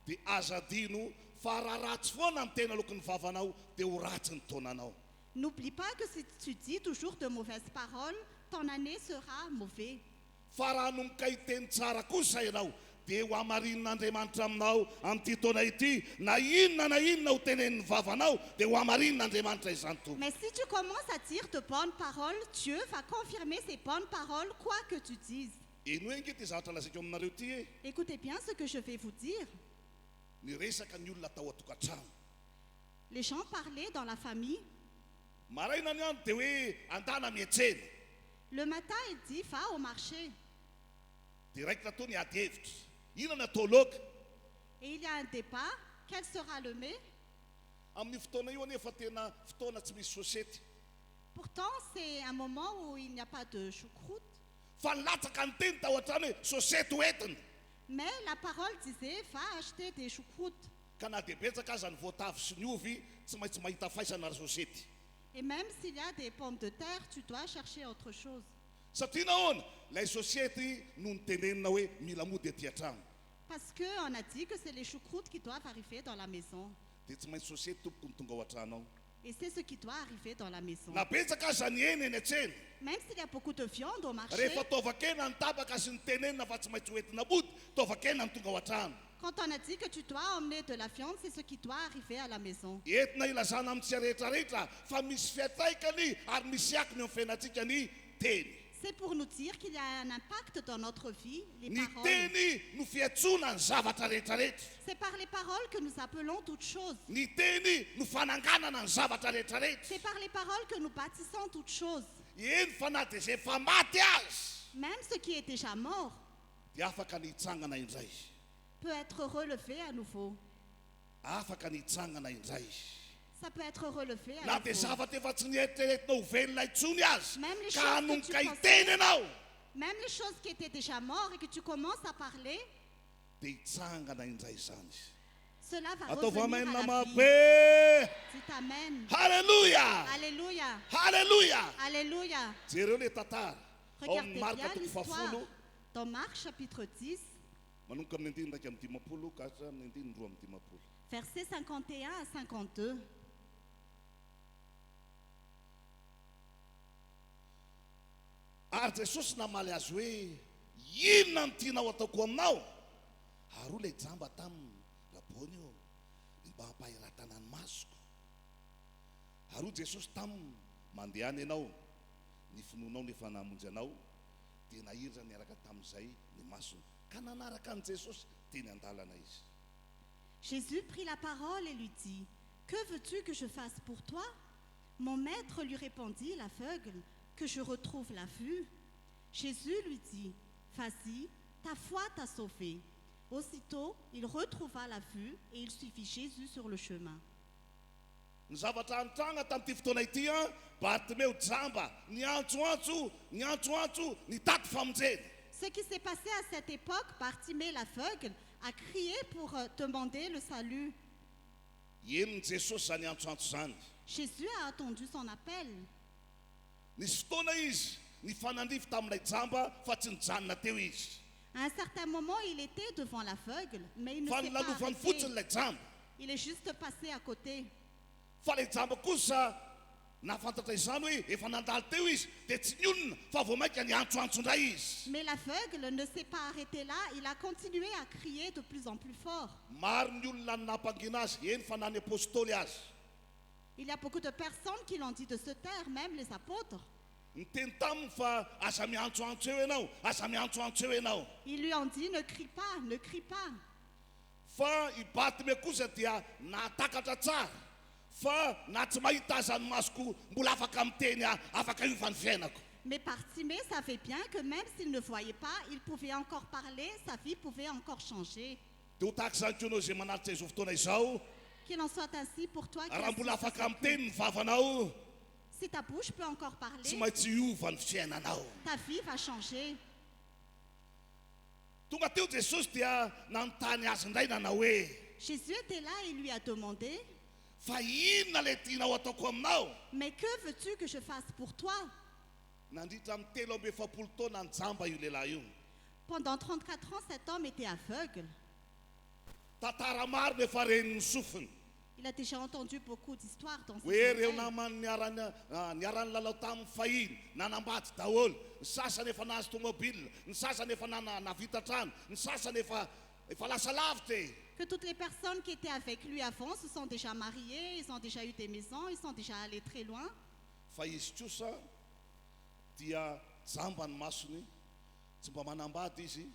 dia aza dino fa raha ratsy foana ny tena alokan'ny vavanao dia ho ratsy ny taonanao. n'oublie pas que si tu dis toujours de mauvaises paroles, ton année sera mauvaise. Fa raha nomboka hiteny tsara kosa ianao dia ho hamarin'Andriamanitra aminao amin'ity taona ity, na inona ho tenenin'ny vavanao dia ho hamarin'Andriamanitra izany tompoko. Mais si tu commences à dire de bonnes paroles, Dieu va confirmer ces bonnes paroles, quoi que tu dises. Ino engy ty zavatra lazaiko aminareo ty e? Écoutez bien ce que je vais vous dire. Ny resaka ny olona tao atokantrano. Les gens parlaient dans la famille. Maraina ny andro dia hoe andana mietsena. Le matin, il dit, va au marché. Direct atao ny ady hevitra. Inona atao loaka? Et il y a un débat. Quel sera le mets? Amin'ny fotoana io anefa tena fotoana tsy misy sosety. Pourtant, c'est un moment où il n'y a pas de choucroute. Fa nilatsaka ny teny tao an-trano hoe sosety ho entina. Mais la parole disait, va acheter des choucroutes. Ka na dia betsaka aza ny voatavy sy ny ovy tsy maintsy mahita faisana ary sosety. Et même s'il y a des pommes de terre, tu dois chercher autre chose. Satria nahoana ilay sosety no nitenenina hoe mila mody aty an-trano. Parce qu'on a dit que c'est les choucroutes qui doivent arriver dans la maison. Dia tsy maintsy sosety tompoko ny tonga ao an-trano ao. Et c'est ce qui doit arriver dans la maison. Na betsaka aza ny eny eny an-tsena. Même s'il y a beaucoup de viande au marché, Rehefa taovakena ny tabaka sy ny tenenina fa tsy maintsy hoentina mody, taovakena ny tonga ao an-trano. quand on a dit que tu dois emmener de la viande, c'est ce qui doit arriver à la maison. Entina ilazana amin'ny tsy rehetrarehetra fa misy fiatraikany ary misy akiny eo amin'ny fiainantsika ny teny. C'est pour nous dire qu'il y a un impact dans notre vie, les Ny paroles. teny no fiantsoana ny zavatra rehetrarehetra. C'est par les paroles que nous appelons toutes choses. Ny teny no fananganana ny zavatra rehetrarehetra. C'est par les paroles que nous bâtissons toutes choses. Eny fa na dia izay efa maty azy Même ce qui est déjà mort dia afaka ny hitsangana indray. peut être relevé à nouveau. Afaka ny hitsangana indray. Ça peut être relevé à Na dia nouveau. zavatra efa tsy nieritreretina ho velona intsony azy Même les ka choses que hanomboka tu hiteny ianao Même les choses qui étaient déjà mortes et que tu commences à parler, dia hitsangana indray izany. cela va Ataovy revenir amen à la nama vie. be. Dites Amen. Halleluja! Alléluia. Halleluja! Alléluia. Jereo le tantara ao Regardez amin'ny marika bien toko l'histoire. fahafolo Dans Marc chapitre 10, manomboka amin'ny andiny raika amin'ny dimapolo ka hatramin'ny andiny roa amin'ny dimapolo. versets 51 à 52. Ary Jesosy namaly azy hoe inona ny tianao ataoko aminao? Ary olay jamba tamin'ny rabony io ny mba hampahiratana ny masoko. Ary hoy Jesosy taminy mandehany ianao ny finoanao nefa namonjy anao dia nahiritra niaraka tamin'izay ny masony ka nanaraka an' Jesosy teny an-dalana izy. Jésus prit la parole et lui dit, que veux-tu que je fasse pour toi? Mon maître lui répondit, l'aveugle, que je retrouve la vue. Jésus lui dit, vas-y, ta foi t'a sauvé. Aussitôt, il retrouva la vue et il suivit Jésus sur le chemin. Ny zavatra antranga tamin'ity fotoana ity a Bartimeo jamba niantsoantso ny tato famonjeny. Ce qui s'est passé à cette époque, Bartimée l'aveugle a crié pour demander le salut. Eny Jesosy zany antsoantso zany. Jésus a attendu son appel. Nisy fotoana izy nifanandrify tamin'ilay jamba fa tsy nijanona teo izy. À un certain moment, il était devant l'aveugle, mais il ne Fa s'est pas nilalovany arrêté. fotsiny ilay jamba. Il est juste passé à côté. Fa ilay jamba kosa nafantatra izany hoe efa nandalo teo izy dia tsy niolona fa vao mainka niantsoantso indray izy. Mais l'aveugle ne s'est pas arrêté là, il a continué à crier de plus en plus fort. Maro ny olona ny nampangina azy eny fa nany apôstôly azy. Il y a beaucoup de personnes qui l'ont dit de se taire, même les apôtres. Niteny taminy fa aza miantsoantso eo ianao, aza miantsoantso eo ianao. Ils lui ont dit, ne crie pas, ne crie pas. Fa i Bartimeo kosa dia natakatra tsara fa na tsy mahita azy any masoko mbola afaka miteny afaka io fa ny fiainako. Mais Bartimée savait bien que même s'il ne voyait pas, il pouvait encore parler, sa vie pouvait encore changer. Dia ho tahaka izany koa ianao izay manaritra izao fotoana izao, Qu'il en soit ainsi pour toi. qui raha mbola assiste à afaka ce culte. miteny ny vavanao, Si ta bouche peut encore tsy parler, maintsy hiova ny fiainanao. ta vie va changer. Tonga teo Jesosy dia nanontany azy indray nanao hoe Jésus était là et lui a demandé, fa inona le tianao ataoko aminao? mais que veux-tu que je fasse pour toi? Nandritra amin'ny 3 taona ny jamba io lehilahy io. Pendant 34 ans, cet homme était aveugle. Tantara maro nefa reniny sofiny. Il a déjà entendu beaucoup d'histoires dans Hoe ce reo domaine. namany niarany lalao tamin'ny fahiny, nanambady daholo, ny sasany efa nahazo tomobile, ny sasany efa navita trano, ny sasany efa lasa lavitra e. Que toutes les personnes qui étaient avec lui avant se sont déjà mariées, ils ont déjà eu des maisons, ils sont déjà allés très loin. Fa izy kosa dia jamba ny masony, tsy mba manambady izy,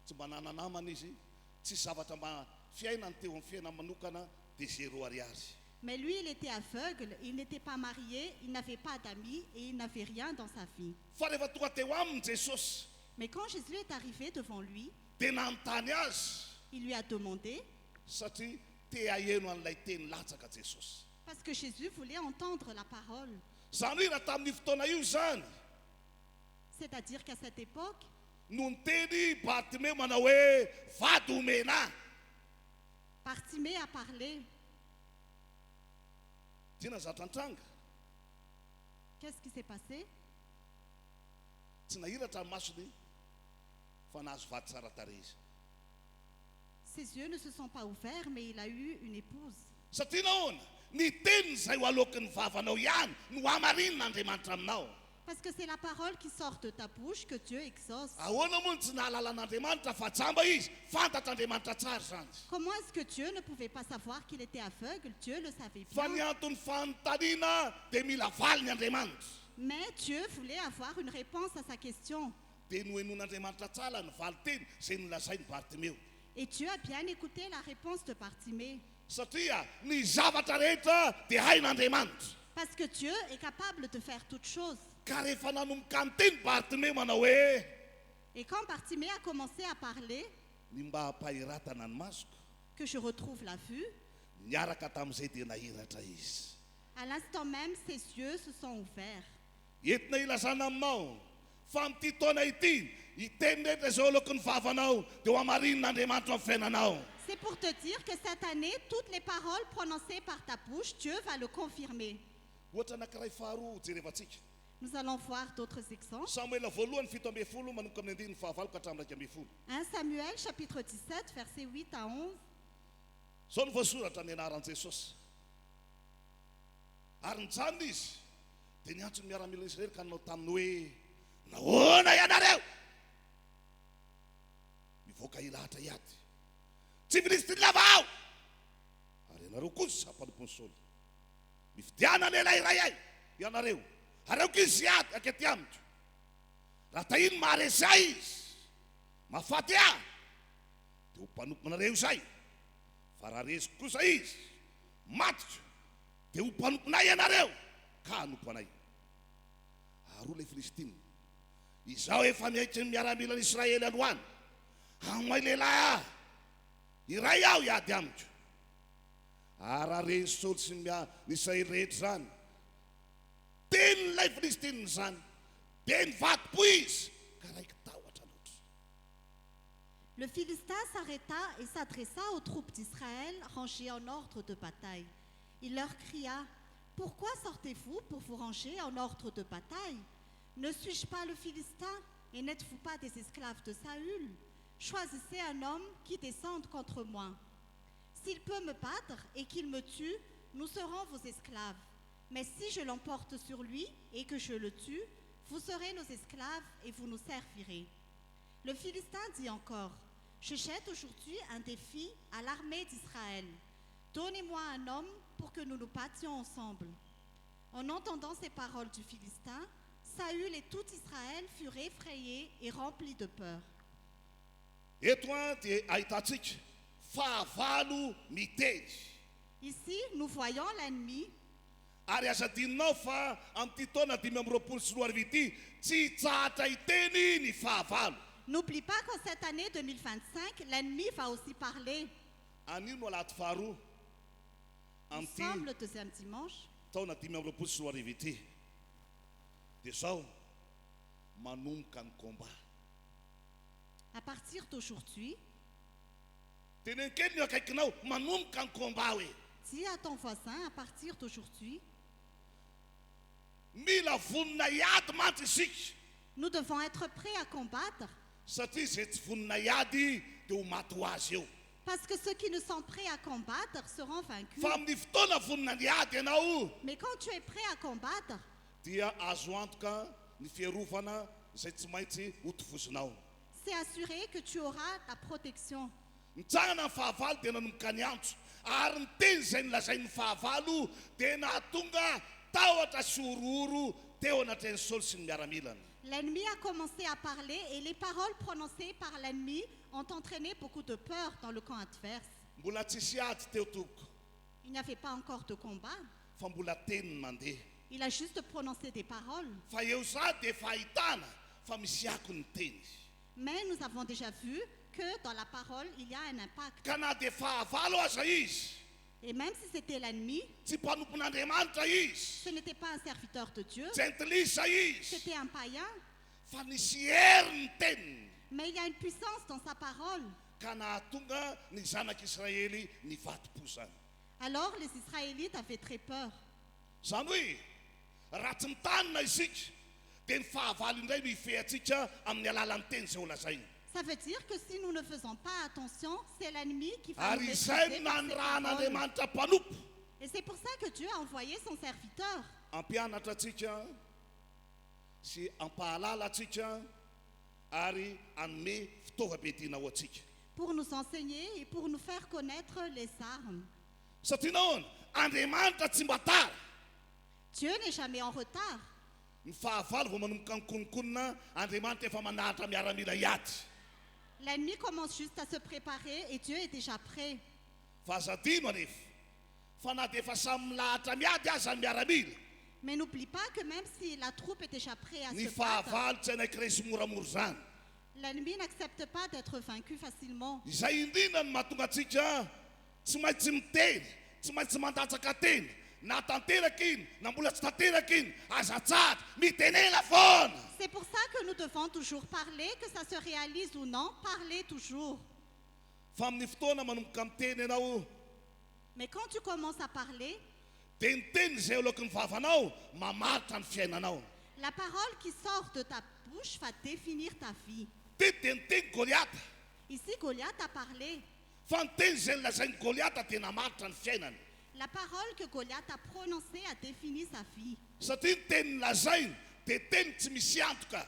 tsy mba nananamana izy, tsy zavatra mba fiainany teo amin'ny fiaina manokana dia zéro ariary. Mais lui, il était aveugle, il n'était pas marié, il n'avait pas d'amis et il n'avait rien dans sa vie. Fa rehefa tonga teo aminy Jesosy Mais quand Jésus est arrivé devant lui, dia nanontany azy il lui a demandé, satria te aheno an'ilay teny latsaka Jesosy. parce que Jésus voulait entendre la parole. Zany hoe raha tamin'ny fotoana io zany C'est-à-dire qu'à cette époque, no niteny Bartimeo manao hoe vady omena. Bartimée a parlé. Tiana zatra antranga Qu'est-ce qui s'est passé? tsy nahiratra ny masony fa nahazo vady tsara tarehy izy. Ses yeux ne se sont pas ouverts, mais il a eu une épouse. Satria nahoana ny teniny izay ho alokin'ny vavanao ihany no hamarin'Andriamanitra aminao. Parce que c'est la parole qui sort de ta bouche que Dieu exauce. Ahoana moa ny tsy nahalalan'Andriamanitra fa jamba izy, fantatr'Andriamanitra tsara zany. Comment est-ce que Dieu ne pouvait pas savoir qu'il était aveugle? Dieu le savait Fa ny bien. antony fanontaniana dia mila valy ny Andriamanitra. Mais Dieu voulait avoir une réponse à sa question. Dia nohenon'Andriamanitra tsara ny valy teny izay nolazainy Bartimeo. Et Dieu a bien écouté la réponse de Bartimée. Satria ny zavatra rehetra dia hain'Andriamanitra. Parce que Dieu est capable de faire toutes choses. Ka rehefa nanomboka miteny Bartimeo manao hoe Et quand Bartimée a commencé à parler, ny mba hampahiratana ny masoko, que je retrouve la vue, niaraka tamin'izay dia nahiratra izy. à l'instant même, ses yeux se sont ouverts. Entina ilazana aminao fa amin'ity taona ity iteny rehetra izay alokin'ny vavanao dia ho hamarin'Andriamanitra amin'ny fiainanao. C'est pour te dire que cette année, toutes les paroles prononcées par ta bouche, Dieu va le confirmer. Ohatra anankiray faharoa jerevantsika. Nous allons voir d'autres exemples. Samuela voalohany 7 manomboka amin'ny 9 ka hatramin'ny 12. 1 Samuel chapitre 17, versets 8 à 11. Zao ny voasoratra ny anaran'i Jesosy. Ary nijanona izy dia niantsony miaramila Israely ka nanao taminy hoe nahoana ianareo mivoaka ilahatra iady tsy Filistina vaao ary ianareo kosa sampanompony Saoly mifidiana lehilahy iray ay ianareo areoko izy iady akety amiko raha tahiny maharesy ahy izy mahafaty ahy dia ho mpanomponareo izay fa raha resiko kosa izy matiko dia ho mpanomponay ianareo ka hanompo anay. Aroa ilay Filistina izao efa miaitry ny miaramilan'Israely aloany amay lehilahy iray aho iady amiko arareny saoly sy Israely rehetra zany tenilay Filistinina zany de nivadim-po izy ka raiky tahotra loatra. Le Philistin s'arrêta et s'adressa aux troupes d'Israël rangées en ordre de bataille. Il leur cria: « Pourquoi sortez-vous pour vous ranger en ordre de bataille? Ne suis-je pas le Philistin et n'êtes-vous pas des esclaves de Saül? Choisissez un homme qui descende contre moi. S'il peut me battre et qu'il me tue, nous serons vos esclaves. Mais si je l'emporte sur lui et que je le tue, vous serez nos esclaves et vous nous servirez. » Le Philistin dit encore: « Je jette aujourd'hui un défi à l'armée d'Israël. Donnez-moi un homme pour que nous nous battions ensemble. » En entendant ces paroles du Philistin, Saül et tout Israël furent effrayés et remplis de peur. Eto dia ahitantsika fahavalo miteny. Ici, nous voyons l'ennemi. Ary aza dininao fa amin'ity taona 2024 tsy tsahatra hiteny ny fahavalo. N'oublie pas qu'en cette année 2025, l'ennemi va aussi parler. Anio no alato faharoa Nous amin'ity sommes le deuxième dimanche. taona 2024 ity dia zao manomboka ny combat. À partir d'aujourd'hui, Teneny kely ny akaikinao manomboka ny combat hoe dis à ton voisin, à partir d'aujourd'hui, mila vonina iady mantsy isika nous devons être prêts à combattre. satria zay tsy vonina iady dia ho maty ho azy eo. Parce que ceux qui ne sont prêts à combattre seront vaincus. Fa amin'ny fotoana vonina ny ady ianao Mais quand tu es prêt à combattre, dia azo antoka ny fiarovana izay tsy maintsy hotovozinao. c'est assuré que tu auras ta protection. Nitsangana ny fahavalo dia nanomboka ny antso ary ny teny izay nilazain'ny fahavalo dia nahatonga tahotra sy orooro teo anatrany Saoly sy ny miaramilana. L'ennemi a commencé à parler et les paroles prononcées par l'ennemi ont entraîné beaucoup de peur dans le camp adverse. Mbola tsisy ady teo tompoko Il n'y avait pas encore de combat. fa mbola teniny mandeha. Il a juste prononcé des paroles. Fa eo za dia efa ahitana fa misy ako ny teny. Mais nous avons déjà vu que dans la parole, il y a un impact. Ka na dia fahavalo aza izy Et même si c'était l'ennemi, tsy mpanompon'Andriamanitra izy ce n'était pas un serviteur de Dieu, jentilisa izy c'était un païen. fa nisy hery ny teniny Mais il y a une puissance dans sa parole. ka nahatonga ny zanak'Israely nivadim-po zany. Alors les Israélites avaient très peur. Zany hoe raha tsy mitanina isika dia ny fahavalo indray no ifehantsika amin'ny alalan'ny teny izay ho lazaina. Ça veut dire que si nous ne faisons pas attention, c'est l'ennemi qui va nous Ary détruire izay par ses paroles. nandrahan'Andriamanitra mpanompo Et c'est pour ça que Dieu a envoyé son serviteur ampianatra atsika sy ampahalala atsika ary anome fitaovam-piadiana ho atsika. pour nous enseigner et pour nous faire connaître les armes. Satria nahoana Andriamanitra tsy mba tara. Dieu n'est jamais en retard. Ny fahavalo vao manomboka ny konokonona Andriamanitra efa manahatra miaramila iady. L'ennemi commence juste à se préparer et Dieu est déjà prêt. Fa azadino anefa fa na dia efa samy milahatra miady aza ny miaramila Mais n'oublie pas que même si la troupe est déjà prête à ny se battre, fahavalo tsy anaikiray sy moramora zany. l'ennemi n'accepte pas d'être vaincu facilement. Izay indrindra ny mahatonga atsika tsy maintsy miteny, tsy maintsy mandatsaka teny, na tanteraka iny, na mbola tsy tanteraka iny, aza tsara, mitenena foana. C'est pour ça que nous devons toujours parler, que ça se réalise ou non, parler toujours. Fa amin'ny fotoana manomboka miteny ianao, Mais quand tu commences à parler, dia ny teny izay oloky ny vavanao, mamaritra ny fiainanao. la parole qui sort de ta bouche va définir ta vie. Teny dia niteny Goliata, Ici, Goliath a parlé. fa ny teny izay nilazainy Goliata dia namaritra ny fiainany. La parole que Goliath a prononcée a défini sa vie. Satria ny teny nilazainy dia teny tsy misy antoka.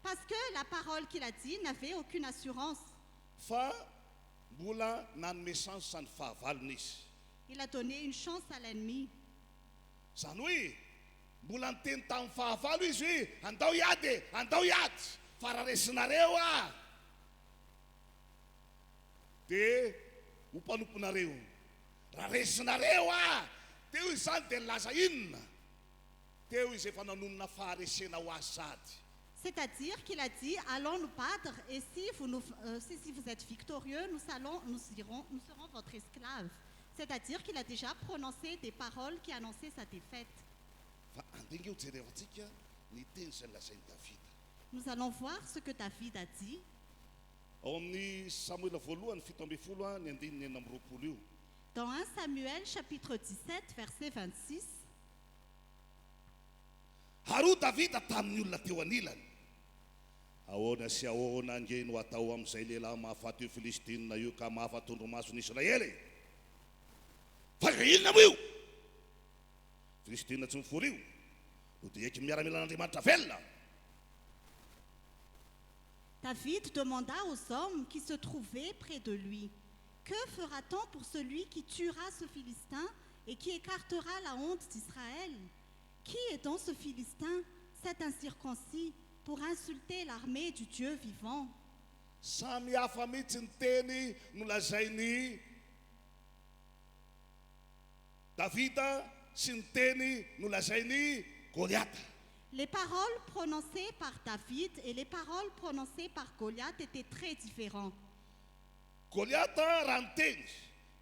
Parce que la parole qu'il a dit n'avait aucune assurance. Fa mbola nanome chance ny fahavalony izy. Il a donné une chance à l'ennemi. Zany hoe mbola niteny tamin'ny fahavalo izy hoe andao iady, andao iady, fa raha resinareo a dia ho mpanomponareo. Raha resinareo a teo izy zany dia nilaza inona? Teo izy efa nanonona faharesena ho azy sady. C'est-à-dire qu'il a dit, allons nous battre et si vous êtes victorieux, nous serons votre esclave. C'est-à-dire qu'il a déjà prononcé des paroles qui annonçaient sa défaite. fa andinga io jerevantsika ny teny izay lazainy davida Nous allons voir ce que David a dit ao amin'ny samoela voalohany 7 ny andininy 20 io. dans 1 Samuel chapitre 17 verset 26. Haroa davida tamin'ny olona teo anilany, ahoana sy ahoana nge no atao amin'izay lehilahy mahafaty io filistinina io ka mahafatondro masony Israely. Fa inona moa io? Filistinina tsy mifory io no dia eky miaramila n'Andriamanitra velona. David demanda aux hommes qui se trouvaient près de lui, que fera-t-on pour celui qui tuera ce Philistin et qui écartera la honte d'Israël? Qui est donc ce Philistin, cet incirconcis, pour insulter l'armée du Dieu vivant? Samy hafa mihitsy ny teny nolazainy Davida sy ny teny nolazainy Goliath. Les paroles prononcées par David et les paroles prononcées par Goliath étaient très différentes. Goliath raha niteny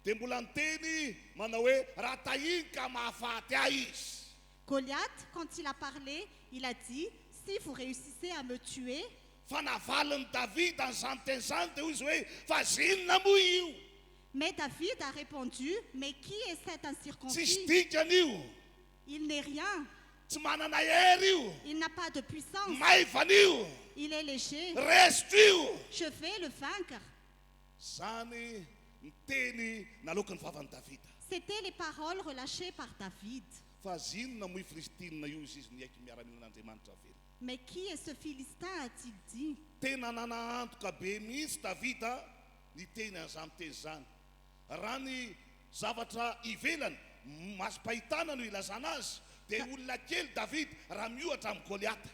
dia mbola niteny manao hoe raha tahiny ka mahafaty ahy izy. Goliath, quand il a parlé, il a dit, si vous réussissez à me tuer, Fa navaliny Davida n'izany teny izany dia hoy izy hoe fa zinona moa io? mais David a répondu, mais qui est cet Tsisy incirconcis? dikany io, Il n'est rien, tsy manana hery io, il n'a pas de puissance, maivana io, il est léger, resito io. je vais le vaincre. Zany ny teny naloaka ny vavan'i Davida. C'étaient les paroles relâchées par David. Fa zinona moa i Filistinina io izy niaiky miaramila n'Andriamanitra velona. Mais qui est ce Philistin, a-t-il dit? Tena nanaantoka be mihitsy Davida ny teny an'izany teny zany. Raha ny zavatra ivelany masom-pahitana no ilazana azy dia olona kely Davida raha miohatra amin'ny Goliath.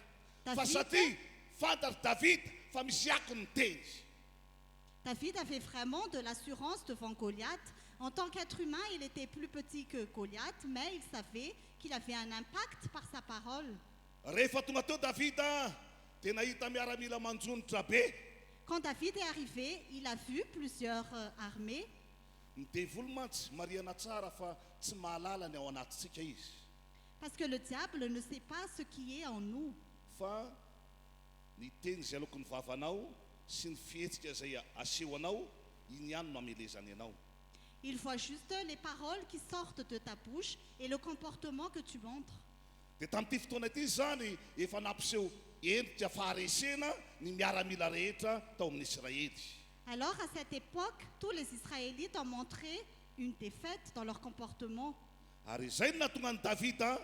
Fa David- satria fantatry Davida fa misy akony ny teny. David avait vraiment de l'assurance devant Goliath. En tant qu'être humain, il était plus petit que Goliath, mais il savait qu'il avait un impact par sa parole. Rehefa tonga teo Davida dia nahita miaramila manjonitra be. Quand David est arrivé, il a vu plusieurs armées. Ny devolo mantsy mariana tsara fa tsy mahalala ny ao anatintsika izy. Parce que le diable ne sait pas ce qui est en nous. Fa ny teny izay aloko ny vavanao sy ny fihetsika izay aseho anao iny ihany no amelezany anao. Il voit juste les paroles qui sortent de ta bouche et le comportement que tu montres. Dia tamin'ity fotoana ity zany efa nampiseho endrika faharesena ny miaramila rehetra tao amin'ny Israely. Alors à cette époque, tous les Israélites ont montré une défaite dans leur comportement. Ary izay no nahatonga ny Davida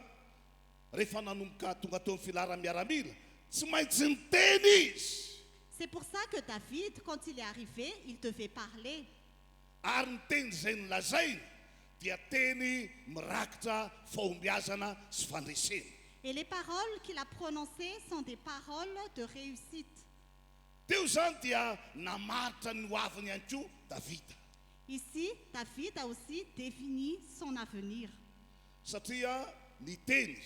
rehefa nanomboka tonga teo amin'ny filara-miaramila tsy maintsy niteny izy. C'est pour ça que David, quand il est arrivé, il devait parler. Ary ny teny izay nolazainy dia teny mirakitra fahombiazana sy fandresena. Et les paroles qu'il a prononcées sont des paroles de réussite. Teo zany dia namaritra ny hoaviny ihany koa Davida. Ici, David a aussi défini son avenir. Satria ny teny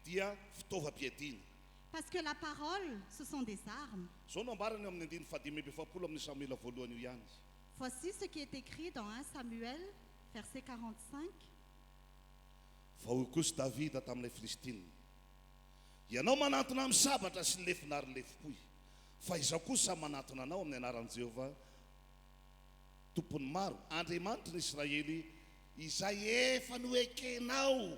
dia fitaovam-piadiana. Parce que la parole, ce sont des armes. Zao no ambarany eo amin'ny 5:20 amin'ny Samuela voalohany io ihany. Voici ce qui est écrit dans 1 Samuel, verset 45. Fa hoy kosa Davida tamin'ilay Filistinina, ianao manantona amin'ny sabatra sy ny lefina ary ny lefipoy, fa izaho kosa manantona anao amin'ny anaran'i Jehovah tompony maro, Andriamanitra ny Israely izay efa noekenao.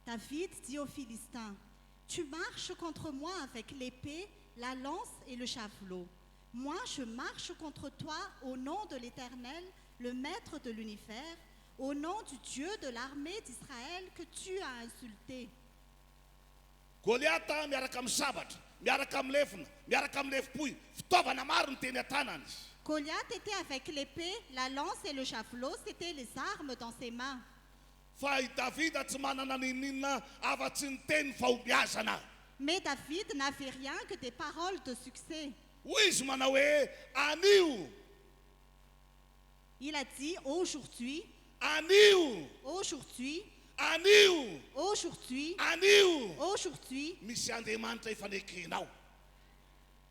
David dit aux Philistins, tu marches contre moi avec l'épée, la lance et le javelot. Moi, je marche contre toi au nom de l'Éternel, le Maître de l'univers, au nom du Dieu de l'armée d'Israël que tu as insulté. Goliath miaraka amin'ny sabatra, miaraka amin'ny lefina, miaraka amin'ny lefipoy, fitaovana maro ny teny an-tanany. Goliath était avec l'épée, la lance et le javelot, c'était les armes dans ses mains. Fa i Davida tsy manana n'inona afa-tsy ny teny fahombiazana. Mais David n'avait rien que des paroles de succès. Hoy izy manao hoe anio, Il a dit, aujourd'hui, anio, anio Aujourd'hui, anio aujourd'hui, misy Andriamanitra ifanekenao.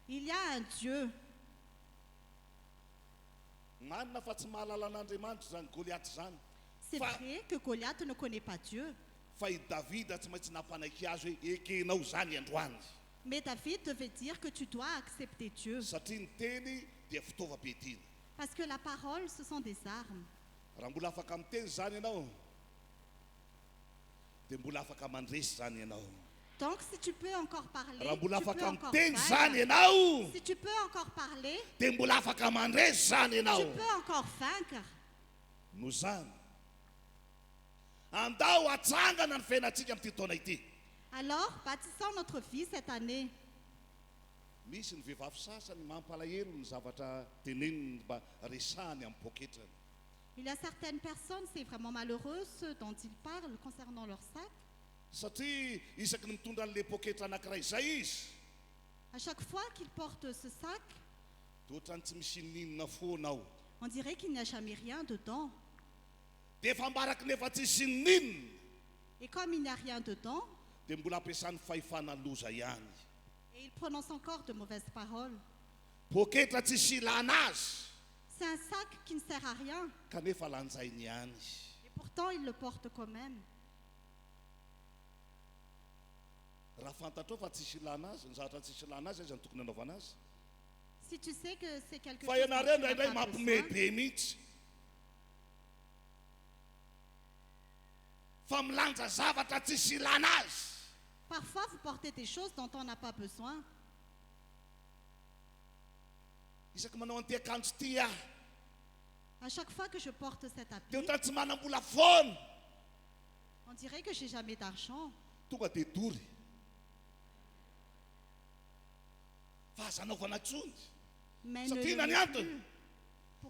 il y a un Dieu. Manina fa tsy mahalala an'Andriamanitra zany Goliaty zany. C'est Fa- vrai que Goliath ne connaît pas Dieu. Fa i Davida tsy maintsy nampanaky azy hoe ekenao zany androany. Mais David devait dire que tu dois accepter Dieu. Satria ny teny dia fitaovam-piadiana. Parce que la parole, ce sont des armes. Raha mbola afaka miteny zany ianao dia mbola afaka mandresy zany ianao. Donc si tu peux encore parler, Raha mbola tu peux afaka encore miteny vaincre. zany ianao Si tu peux encore parler, dia mbola afaka mandresy zany tu ianao. peux encore vaincre. No zany andao atsangana ny fiainantsika amin'ity taona ity. Alors, bâtissons notre vie cette année. Misy ny vehivavy sasany mampalahelo ny zavatra teneniny mba resahany amin'ny poketrany. Il y a certaines personnes, c'est vraiment malheureux ce dont ils parlent concernant leur sac. Satria isaky ny mitondra an'le poketra anankiray izay izy À chaque fois qu'ils portent ce sac, dia ohatrany tsy misy ninona foana ao. on dirait qu'il n'y a jamais rien dedans. Dia efa ambaraky nefa tsisy ninona Et comme il n'y a rien dedans, dia mbola ampiasany fahefana loza ihany. et ils prononcent encore de mauvaises paroles. Poketra tsisy ilana azy C'est un sac qui ne sert à rien. kanefa lanjainy ihany. Et pourtant, ils le portent quand même. Raha fantatrao fa tsisy ilana azy ny zavatra tsisy ilana azy izany tokony anaovana azy. Si tu sais que c'est quelque Fa chose dont ianareo tu n'as indraindray pas mampime besoin, be mihitsy. Fa milanja zavatra tsisy ilana azy. parfois vous portez des choses dont on n'a pas besoin. Isaky manao an'ity akanjo ity aho À chaque fois que je porte cet dia habit, ohatrany tsy manam-bola foana on dirait que j'ai jamais d'argent. tonga dia dory. Fa aza anaovana tsony. Mais Ça ne tient le à mets rien. plus.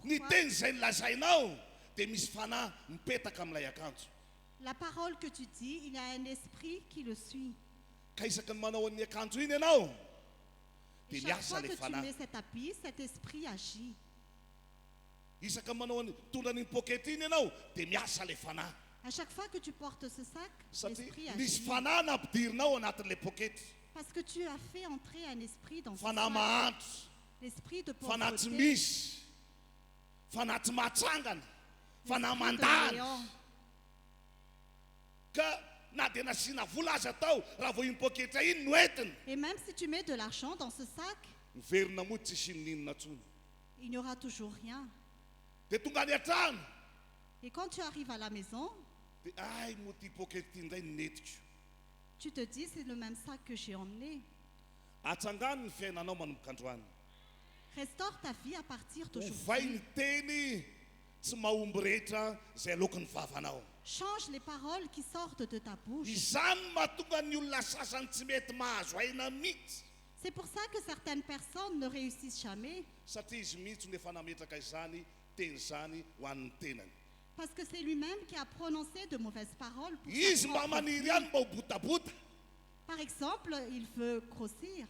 Ny Pourquoi? teny izay nilazainao dia misy fanahy mipetaka amin'ilay akanjo. La parole que tu dis, il y a un esprit qui le suit. Ka isaky ny manao an'ny akanjo iny ianao Et dia chaque miasa fois le que tu fanahy. mets cet habit, cet esprit agit. Isaky ny manao an'ny tondra ny pokety iny ianao dia miasa le fanahy. À chaque fois que tu portes ce sac, l'esprit Satria misy agit. fanahy nampidirinao anatin'ilay pokety. Parce que tu as fait entrer un esprit dans ce Fanahy sac. mahantra, L'esprit de fanahy tsy pauvreté, misy, fanahy tsy mahatsangana, fanahy l'esprit de mandany. néant. Ka na dia nasiana vola azy atao raha vao iny poketra iny no entiny. Et même si tu mets de l'argent dans ce sac, Miverina moa tsisy ninona tsony. il n'y aura toujours rien. Dia tonga any an-trano Et quand tu arrives à la maison, dia ay moa ty pokety ity indray nenetiko. tu te dis, c'est le même sac que j'ai emmené. Atsangano ny fiainanao manomboka androany. Restaure ta vie à partir Ovay d'aujourd'hui. ny teny tsy mahomby rehetra izay alokon'ny vavanao. Change les paroles qui sortent de ta bouche. Izany mahatonga ny olona sasany tsy mety mahazo aina mihitsy. C'est pour ça que certaines personnes ne réussissent jamais. Satria izy mihitsy no efa nametraka izany teny izany ho an'ny tenany. Parce que c'est lui-même qui a prononcé de mauvaises paroles. Pour sa Izy mba propre maniry vie. ihany mba ho botabota. Par exemple, il veut grossir.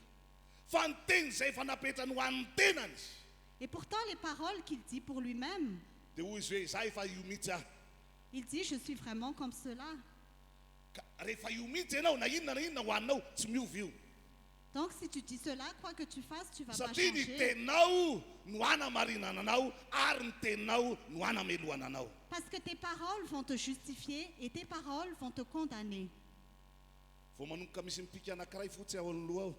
Fa ny teny izay efa napetrany ho an'ny tenany. Et pourtant, les paroles qu'il dit pour lui-même, Dia hoy izy hoe za efa io mihitsy aho. il dit, je suis vraiment comme cela. Ka rehefa io mihitsy ianao na inona ho aninao tsy miovy io. Donc si tu dis cela, quoi que tu fasses, tu vas pas Satria ny changer. teninao no hanamarinana anao ary ny teninao no hanamelohana anao. Parce que tes paroles vont te justifier et tes paroles vont te condamner. Vao manomboka misy mipika anankiray fotsy ao amin'ny loha ao.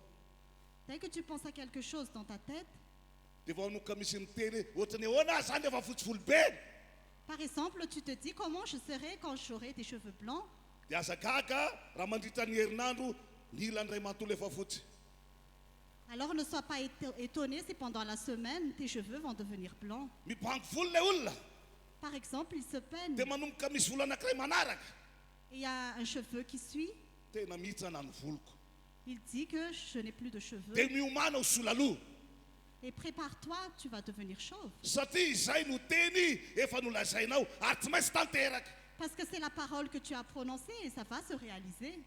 Dès que tu penses à quelque chose dans ta tête, Dia vao manomboka misy miteny hoe ohatrany ahoana ahy zany efa fotsy volobe. par exemple, tu te dis comment je serai quand j'aurai des cheveux blancs. Dia aza gaga raha mandritra ny herinandro ny ilan'iray manontolo efa fotsy. Alors ne sois pas étonné si pendant la semaine, tes cheveux vont devenir blancs. Mibango volo ilay olona Par exemple, il se peigne dia manomboka misy volo anankiray manaraka. et il y a un cheveu qui suit. Tena mihitsana ny voloko. Il dit que je n'ai plus de cheveux. Dia miomana ho sola loha. Et prépare-toi, tu vas devenir chauve. Satria izay no teny efa nolazainao ary tsy maintsy tanteraka. Parce que c'est la parole que tu as prononcée et ça va se réaliser.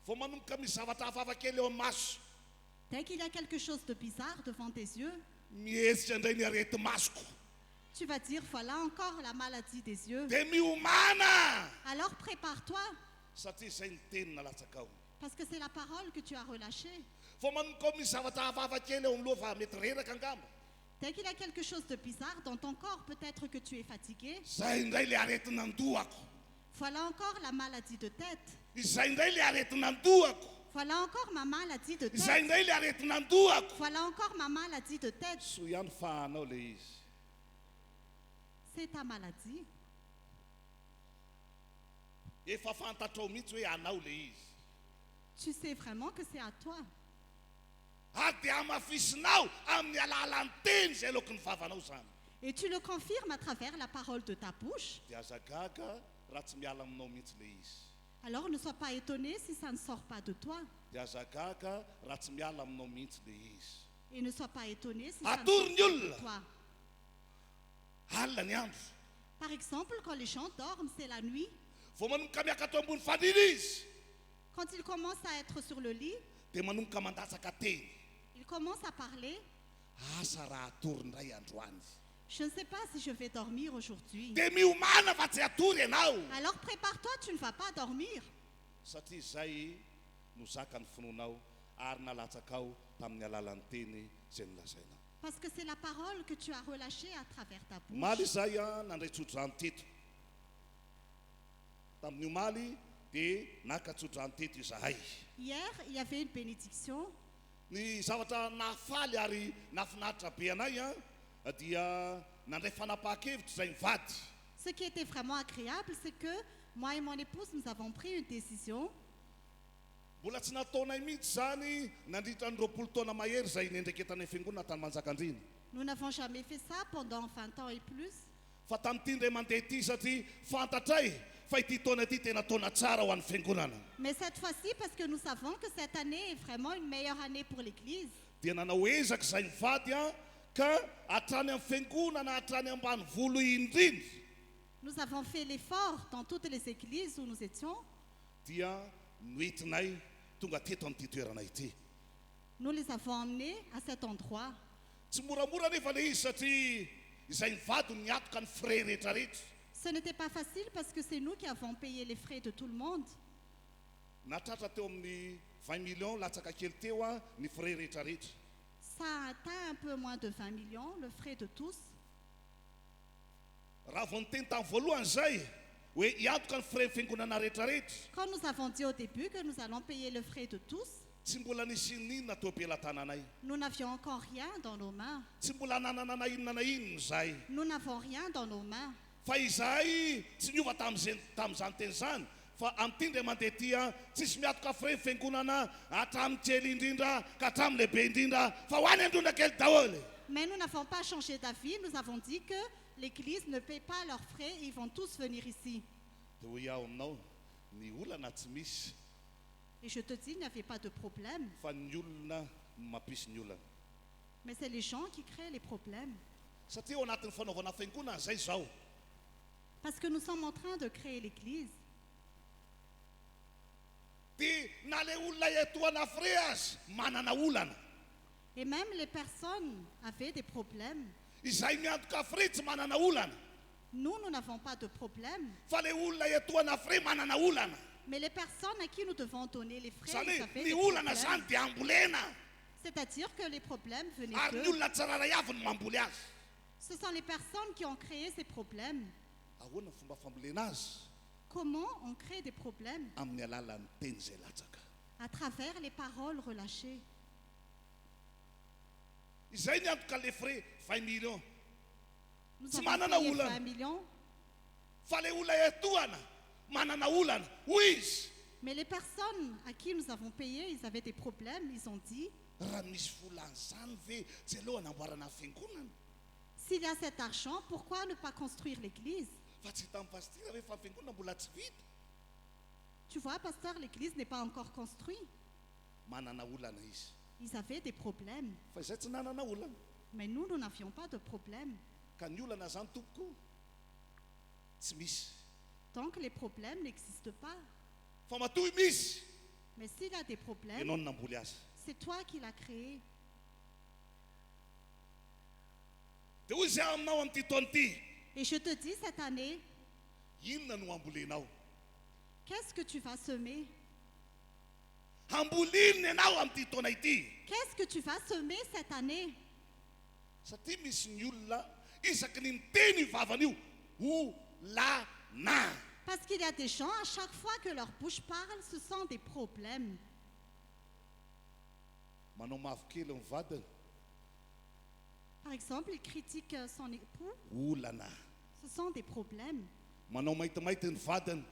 Vao manomboka misy zavatra hafahafa kely eo amin'ny maso. Dès qu'il y a quelque chose de bizarre devant tes yeux, Mihezitra indray ny arety masoko. Tu vas dire, voilà encore la maladie des yeux. dia miomana Alors prépare-toi, satria izay ny tenina latsaka ao parce que c'est la parole que tu as relâchée. fa manomboka misy zavatra hafahafa kely eo amin'ny loha fa mety reraka angamba Dès qu'il y a quelque chose de bizarre dans ton corps, peut-être que tu es fatigué. zay indray le aretina andohako Voilà encore la maladie de tête. izay indray le aretina andohako Voilà encore ma maladie de izay tête. indray le aretina andohako Voilà encore ma maladie de tête. so ihany fahanao le izy C'est ta maladie. efa fantatrao mihitsy hoe anao le izy Tu sais vraiment que c'est à toi. ady amafisinao amin'ny alalan'ny teny zay loka ny vavanao zany Et tu le confirmes à travers la parole de ta bouche. dia azagaga raha tsy miala aminao mihitsy le izy Alors ne sois pas étonné si ça ne sort pas de toi. dia azagaga raha tsy miala aminao mihitsy le izy Et ne sois pas étonné si ça ne Atour sort pas nul. de toi. alina ny andro Par exemple, quand les gens dorment, c'est la nuit. vao manomboka miaka ato ambony fanina izy Quand ils commencent à être sur le lit, dia manomboka mandatsaka teny ils commencent à parler. asa raha atory ndray androany Je ne sais pas si je vais dormir aujourd'hui. dia miomana fa tsy atory ianao Alors prépare-toi, tu ne vas pas dormir. satria zay no zaka ny finoanao ary nalatsakao tamin'ny alalan'ny teny zay nolazainao Parce que c'est la parole que tu as relâchée à travers ta bouche. omaly izay a nandray tsodrano teto tamin'ny omaly dia naka tsodrano teto izahay Hier, il y avait une bénédiction. ny zavatra nafaly ary nafinaritra be anay a dia nandray fanapahan-kevitra zay mivady Ce qui était vraiment agréable, c'est que moi et mon épouse, nous avons pris une décision. mbola tsy nataonay mihitsy zany nandritra ny 20 taona mahery zay nendreketanay fiangonana tany Manjakandriana Nous n'avons jamais fait ça pendant 20 ans et plus. fa tamin'ity ndray mandeha ity satria fantatray fa ity taona ity tena taona tsara ho an'ny fiangonana Mais cette fois-ci, parce que nous savons que cette année est vraiment une meilleure année pour l'Église, dia nanao ezaka zay mivady a ka hatrany amin'ny fiangonana hatrany ambany volo indrindra nous avons fait l'effort dans toutes les églises où nous étions. dia noentinay tonga teto amin'ity toerana ity Nous les avons emmenés à cet endroit. tsy moramora nefa le izy satria izay mivady no niatoka ny frais rehetrarehetra Ce n'était pas facile parce que c'est nous qui avons payé les frais de tout le monde. natratra teo amin'ny 20 millions latsaka kely teo a ny frais rehetrarehetra Ça a atteint un peu moins de 20 millions, le frais de tous. raha vao nyteny tamin'ny voalohany zay hoe hiatoka ny frais fiangonana rehetrarehetra Quand nous avons dit au début que nous allons payer le frais de tous, tsy mbola nisy ninona teo am-pelantananay nous n'avions encore rien dans nos mains. tsy mbola nanana na inona na inona zahay Nous n'avons rien dans nos mains. fa izahay tsy niova tamin'izany teny zany fa amin'ity ndray mandeha ty a tsisy miatoka frais fiangonana hatramin'ny kely indrindra ka hatramin'ny lehibe indrindra fa ho any androndra kely daholo Mais nous n'avons pas changé d'avis. Nous avons dit que l'Église ne paye pas leurs frais. Ils vont tous venir ici. dia ho iaho aminao ny olana tsy misy Et je te dis, il n'y avait pas de problème. fa ny olona no mampisy ny olana Mais c'est les gens qui créent les problèmes. satria ao anatin'ny fanaovana fiangonana zay zao Parce que nous sommes en train de créer l'Église. dia na le olona etoana frais azy manana olana Et même les personnes avaient des problèmes. izay miantoka frais tsy manana olana Nous, nous n'avons pas de problème. fa le olona etoana frais manana olana Mais les personnes à qui nous devons donner les frais, zany ils hoe avaient ny des olana problèmes. zany dia ambolena C'est-à-dire que les problèmes venaient ary ny d'eux. olona tsararay avy no mamboly azy Ce sont les personnes qui ont créé ces problèmes. ahoana ny fomba fambolena azy Comment on crée des problèmes? amin'ny alalan'ny teny zay latsaka À travers les paroles relâchées. izay niantoka le frais 20 millions Nous Tsy avons manana payé olana. 20 millions. fa le olona etoana manana olana hoy izy Mais les personnes à qui nous avons payé, ils avaient des problèmes. Ils ont dit, raha misy volan'izany ve tsy aloha anamboarana fiangonana s'il y a cet argent, pourquoi ne pas construire l'église? fa tsy hita amin'ny pastira hoe fa fiangonana mbola tsy vita Tu vois, pasteur, l'église n'est pas encore construite. manana olana izy Ils avaient des problèmes. fa izay tsy nanana olana Mais nous, nous n'avions pas de problème. ka ny olana zany tompoko tsy misy Donc les problèmes n'existent pas. fa matoy misy Mais s'il y a des problèmes, ianao no namboly azy c'est toi qui l'as créé. dia hoy izay aminao amin'ity taona ity, Et je te dis cette année, inona no ambolenao? qu'est-ce que tu vas semer? Ambolinina ianao amin'ity taona ity. Qu'est-ce que tu vas semer cette année? Satria misy ny olona isaky ny miteny vavany io olana. Parce qu'il y a des gens, à chaque fois que leur bouche parle, ce sont des problèmes. Manao mavokely ny vadiny Par exemple, il critique son époux, olana. ce sont des problèmes. Manao maintimainty ny vadiny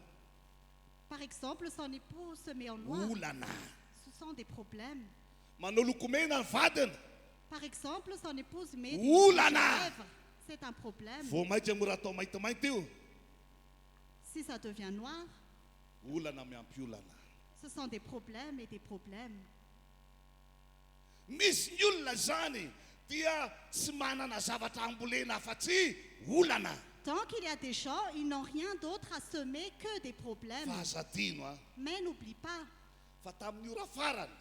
Par exemple, son époux se met en noir, olana. ce sont des problèmes. Manao lokomena ny vadiny Par exemple, son épouse met des Ouh rouges là à là. lèvres, c'est un problème. vao maika mora atao maintimainty io Si ça devient noir, olana miampy olana. ce sont des problèmes et des problèmes. Misy ny olona zany dia tsy manana zavatra ambolena afa-tsy olana. Tant qu'il y a des gens, ils n'ont rien d'autre à semer que des problèmes. Fahazadino a Mais n'oublie pas, fa tamin'ny ora farany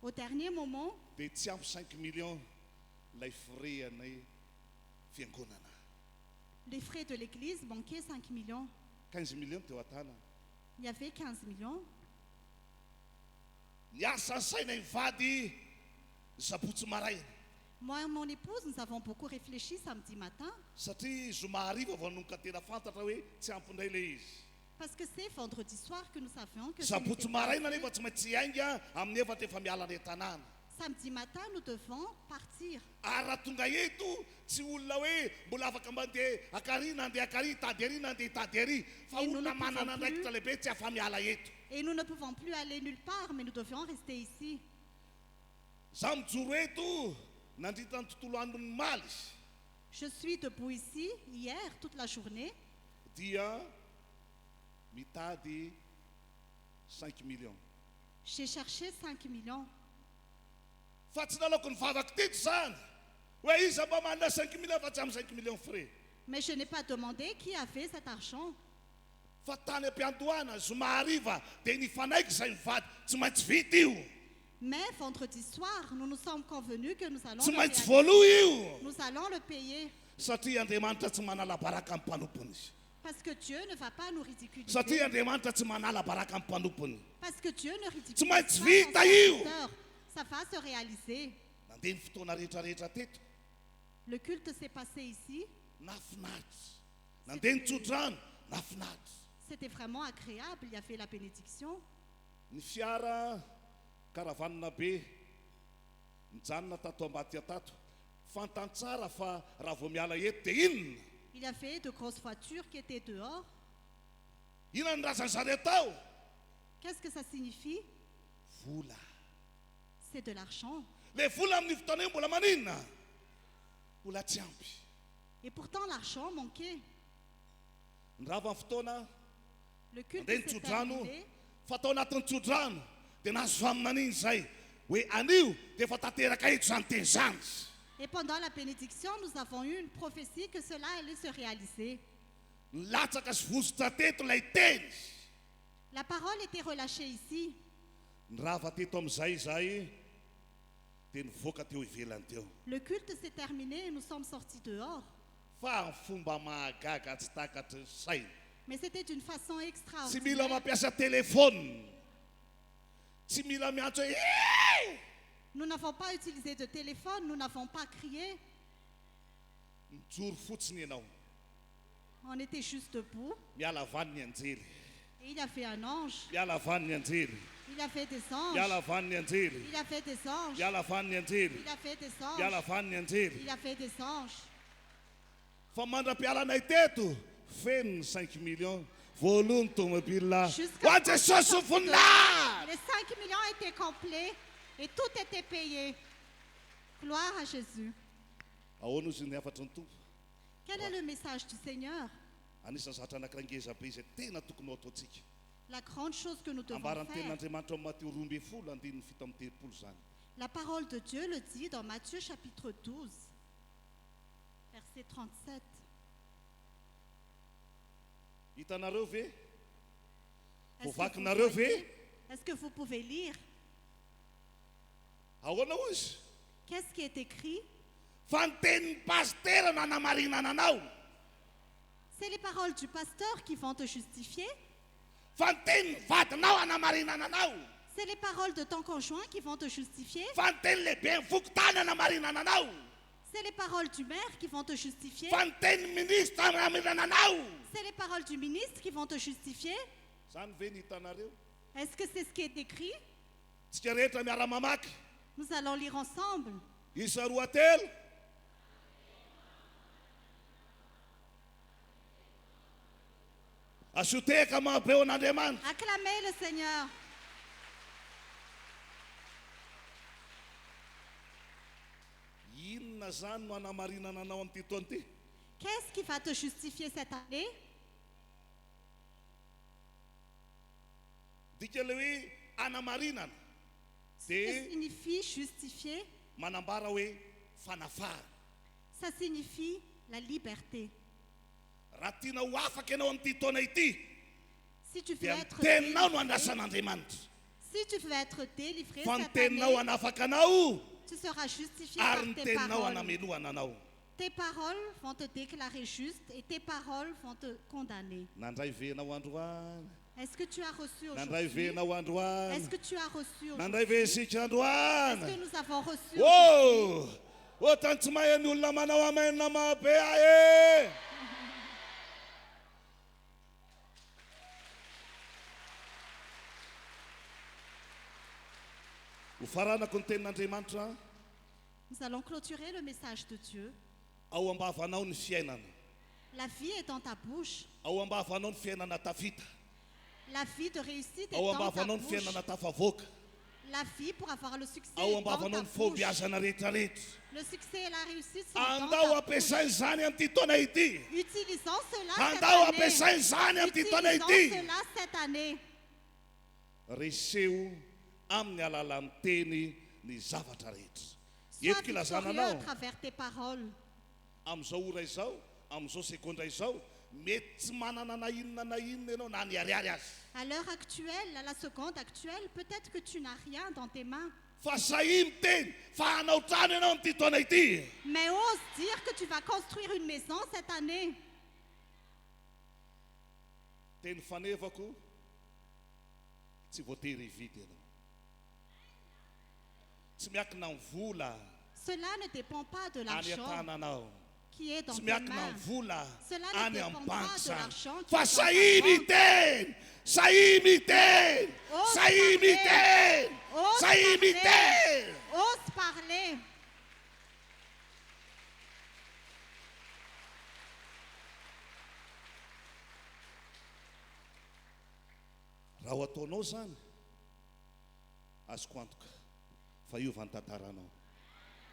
au dernier moment, dia tsy ampy 5 millions lay fireanay fiangonana. les frais de l'église manquaient 5 millions. 15 millions teo atana. Il y avait 15 millions. Niasa ny saina hivady zabotsy maraina Moi et mon épouse, nous avons beaucoup réfléchi samedi matin, satria zoma hariva vao nonka tena fantatra hoe tsy ampindray le izy. parce que c'est vendredi soir que nous savions que ce Zabotsy n'était pas maraina assez. nefa tsy maintsy ainga amin'ny efatra efa miala ny tanàna. Samedi matin, nous devons partir. Ary raha tonga eto tsy olona hoe mbola afaka mandeha akarina andeha akary tady ary na andeha tady ary fa Et nous olona ne manana pouvons andraikitra lehibe tsy afa miala eto. Et nous ne pouvons plus aller nulle part, mais nous devions rester ici. Za mijoro eto nandritra ny tontolo andron'ny maly Je suis debout ici, hier, toute la journée. dia mitady 5 millions. J'ai cherché 5 millions. Fa tsy nalaoko ny vavako teto zany hoe iza mba manana 5 millions fa tsy amin'ny 5 millions frais. Mais je n'ai pas demandé qui avait cet argent. Fa tany am-piandohana zoma hariva dia nifanaiky izay mivady tsy maintsy vita io, Mais vendredi soir, nous nous sommes convenus que nous allons tsy le maintsy réaliser. voaloha io, Nous allons le payer. satria Andriamanitra tsy manala baraka amin'ny mpanompony. Parce que Dieu ne va pas nous ridiculiser. Satria Andriamanitra tsy manala baraka amin'ny mpanompony. Parce que Dieu ne ridiculise Tsy pas maintsy son vita io. serviteur. Ça va se réaliser. Nandeha ny fotoana rehetrarehetra teto Le culte s'est passé ici. nafinaritra, nandeha nitsodrano nafinaritra. C'était vraiment agréable. Il y avait la bénédiction. Ny fiara karavanina be mijanona tato Ambatya tato fantantsara fa raha vao miala eto dia inona Il y avait de grosses voitures qui étaient dehors. inona ny razany zareo tao? Qu'est-ce que ça signifie? Vola. C'est de l'argent. Le vola amin'ny fotoana io mbola maninona? Mbola tsy ampy. Et pourtant, l'argent manquait. Ny rava ny fotoana Le culte andeha s'est nitsodrano terminé. fa tao anatin'ny tsodrano dia nahazo faminan'iny zay hoe anio dia efa tanteraka eto zany teny zany. Et pendant la bénédiction, nous avons eu une prophétie que cela allait se réaliser. Nilatsaka sy vozotra teto ilay teny. La parole était relâchée ici. Ny rava teto amin'izay zay dia nivoaka teo ivelany teo. Le culte s'est terminé et nous sommes sortis dehors. Fa ny fomba mahagaga tsy takatra ny saina. Mais c'était d'une façon Tsy mila extraordinaire. mampiasa telefôna. Tsy mila miantso hoe "Eh!" Nous n'avons pas utilisé de téléphone, nous n'avons pas crié. Mijoro fotsiny ianao. On était juste debout. Miala vany ny anjely. Et il y avait un ange. Miala vany ny anjely. Il y avait des anges. Miala vany ny anjely. Il y avait des anges. Miala vany ny anjely. Il y avait des Miala anges. vany ny anjely. Il y avait des anges. Fa mandram-pialanay teto feno ny 5 millions voalohany tomobile Jusqu'à ho an'ny Jesosy ny voninahitra. Les 5 millions étaient complets et tout était payé. Gloire à Jésus. Ahoana izy ny afatry ny tompo? Quel est le message du Seigneur? Anisan'ny zavatra anakirangeza be izay tena tokony ataontsika. La grande chose que nous devons Ambarany faire. tenin'Andriamanitra amin'ny Matteo 12 andininy fito amin'ny telopolo zany. La parole de Dieu le dit dans Matthieu chapitre 12, verset 37. Hitanareo ve? Est-ce que vous Vovakinareo ve? voyez? Est-ce que vous pouvez lire? Ahoana hoy izy? Qu'est-ce qui est écrit? fa ny tenin'ny pastera no hanamarinana anao. C'est les paroles du pasteur qui vont te justifier. Fa ny tenin'ny vadinao hanamarinana anao. C'est les paroles de ton conjoint qui vont te justifier. Fa ny tenin'ny lehibe ny fokontany hanamarinana anao. C'est les paroles du maire qui vont te justifier. Fa ny tenin'ny ministra hanamarinana anao. C'est les paroles du ministre qui vont te justifier. Zany ve ny hitanareo? Est-ce que c'est ce qui est écrit? Tsika rehetra miara-mamaky. Nous allons lire ensemble. Isa roa telo. Asoteka mahabeo an'Andriamanitra. Acclamez le Seigneur. Inona zany no hanamarinana anao amin'ity taona ity? Qu'est-ce qui va te justifier cette année? Dika le hoe hanamarinana Ce que dia signifie justifier, manambara hoe fanafara. ça signifie la liberté. Raha tiana ho afaka ianao amin'ity taona ity Si tu veux dia être ny teninao no délivré, andrasan'Andriamanitra. si tu veux être délivré Fa ny cette teninao année, hanafaka anao tu seras justifié ary par ny tes teninao paroles. hanamelohana anao. Tes paroles vont te déclarer juste et tes paroles vont te condamner. Nandray venao androany. Est-ce que tu as reçu Nandray aujourd'hui? venao androany. Est-ce que tu as reçu Nandray aujourd'hui? ve isika Est-ce androany. que nous avons reçu Oh! Ohatrany tsy mahay ny olona manao amainina mahabe ae. Ho faranako ny tenin'Andriamanitra Nous allons clôturer le message de Dieu. ao ambavanao ny fiainana. La vie est dans ta bouche. Ao ambavanao ny fiainana tafita. La vie de réussite est Ao dans ta ambavanao ny bouche. fiainana tafavoaka. La vie pour avoir le succès Ao est dans ambavanao ta ny bouche. fahombiazana rehetrarehetra. Le succès et la réussite sont dans Andao ta bouche. ampiasainy zany amin'ity taona ity. Utilisons cela cette Andao année. ampiasainy zany amin'ity taona Utilisons ity. cela cette année. Reseo amin'ny alalan'ny teny ny zavatra rehetra. Sois Eto kilazana victorieux à anao travers tes paroles. amin'izao ora izao, amin'izao sekondra izao, mety tsy manana na inona ianao na ny ariary azy. À l'heure actuelle, à la seconde actuelle, peut-être que tu n'as rien dans tes mains. Fa sahy miteny fa hanao trano ianao amin'ity taona ity. Mais ose dire que tu vas construire une maison cette année. Teny fanevako tsy voatery hividy ianao. Tsy miankina amin'ny vola Cela ne dépend pas de any l'argent an-tananao. qui est dans Tsy tes miankina mains. amin'ny vola Cela ne any amin'ny dépendra banky de zany. l'argent qui Fa est dans ta sahy banque. miteny, sahy miteny, Ose sahy parler. miteny, Ose sahy parler. miteny. Ose parler. Raha ho ataonao zany azoko antoka fa iova ny tantaranao.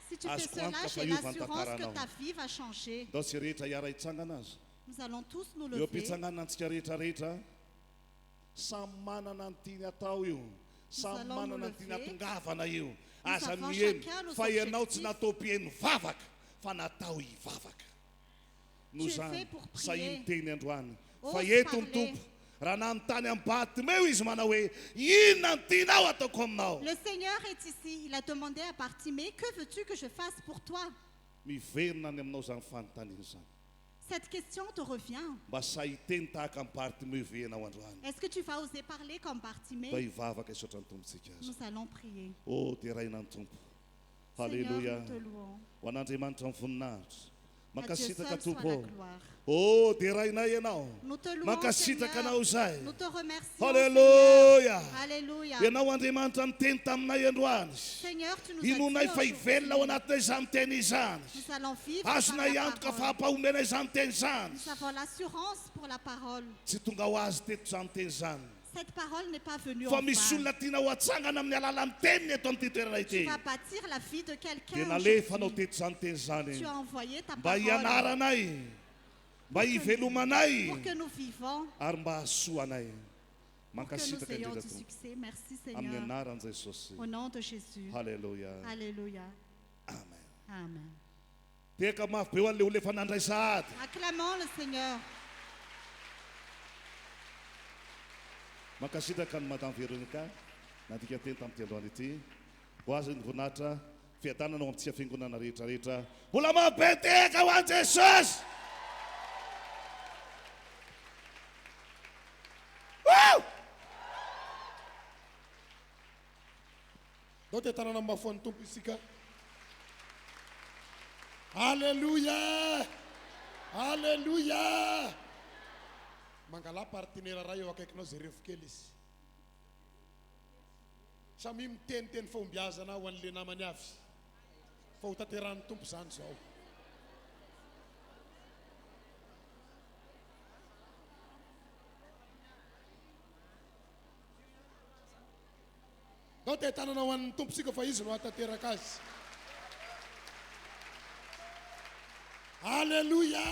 Si tu Ah, fais je cela, crois que j'ai Fayou va l'assurance que t'apprendre. ta vie va changer. Ndao tsy rehetra hiara hitsangana azy. Nous allons tous nous Eo lever. am-pitsanganana antsika rehetrarehetra samy manana ny tiany atao io, samy allons manana nous ny tiany lever. atongavana io. Aza avons miheno chacun nos fa ianao tsy objectifs. natao mpihaino vavaka fa natao hivavaka. No Tu es zany fait pour prier. sahy miteny androany Ose fa eto ny parler. tompo raha nanontany amin'ny Bartimeo izy manao hoe inona ny tianao ataoko aminao. Le Seigneur est ici. Il a demandé à Bartimée, que veux-tu que je fasse pour toi? Miverina ny aminao zany fanontaniana zany. Cette question te revient. Mba sahy teny tahaka amin'ny Bartimeo venao androany. Est-ce que tu vas oser parler comme Mba Bartimée? hivavaka isotra ny tompontsika azy. Nous allons prier. Oh, dia raina ny tompo. Seigneur, Halleluja. nous te louons. Ho an'Andriamanitra ny voninahitra. À Dieu Mankasitraka seul soit tompo. la gloire. Oh, dia rainay ianao. Nous te louons, Mankasitraka Seigneur. anao izay. Nous te remercions, Halleluja. Seigneur. Alléluia. Ianao Andriamanitra niteny taminay androany. Seigneur, tu nous as Inonay dit fa hivelona ao aujourd'hui, anatinay izany teny izany. nous allons vivre par Azonay la antoka parole. fahampahomenay izany teny izany. Nous avons l'assurance pour la parole. Tsy tonga ho azy teto izany teny izany. Cette parole n'est pas venue Fa en misy vain. olona tiana ho atsangana amin'ny alalan'ny teniny eto amin'ity toerana Tu ity. vas bâtir la vie de quelqu'un Dia nalefanao aujourd'hui. teto izany teny izany. Tu as envoyé ta Mba parole hianaranay, mba hivelomanay, pour que nous vivons, ary mba hasoanay. pour que nous Mankasitraka ayons indrindra du tompo. succès. Merci Amin'ny Seigneur. anaran'i Jesosy. Au nom de Jésus. Halleluja. Alléluia. Amen. Amen. Teka mafy be ho an'le olona efa nandray sahady. Acclamons le Seigneur. Mankasitraka ny Madame Véronica, nadika teny tamin'ity androany ity. Ho azy ny voninahitra fiatanana ao amintsika fiangonana rehetrarehetra mbola mabeteka ho an' Jesosy. Dao ty tanana mafon'ny tompo isika. Alléluia, alléluia. Mangala partenaire ray eo akaikinao zay revo kely izy. Samy miteniteny fombiazana ho an'le namany avy. Fa ho tanterahany tompo zany zao. Dao ty tanana ho an'ny tompo sika fa izy no hatanteraka azy. Alléluia.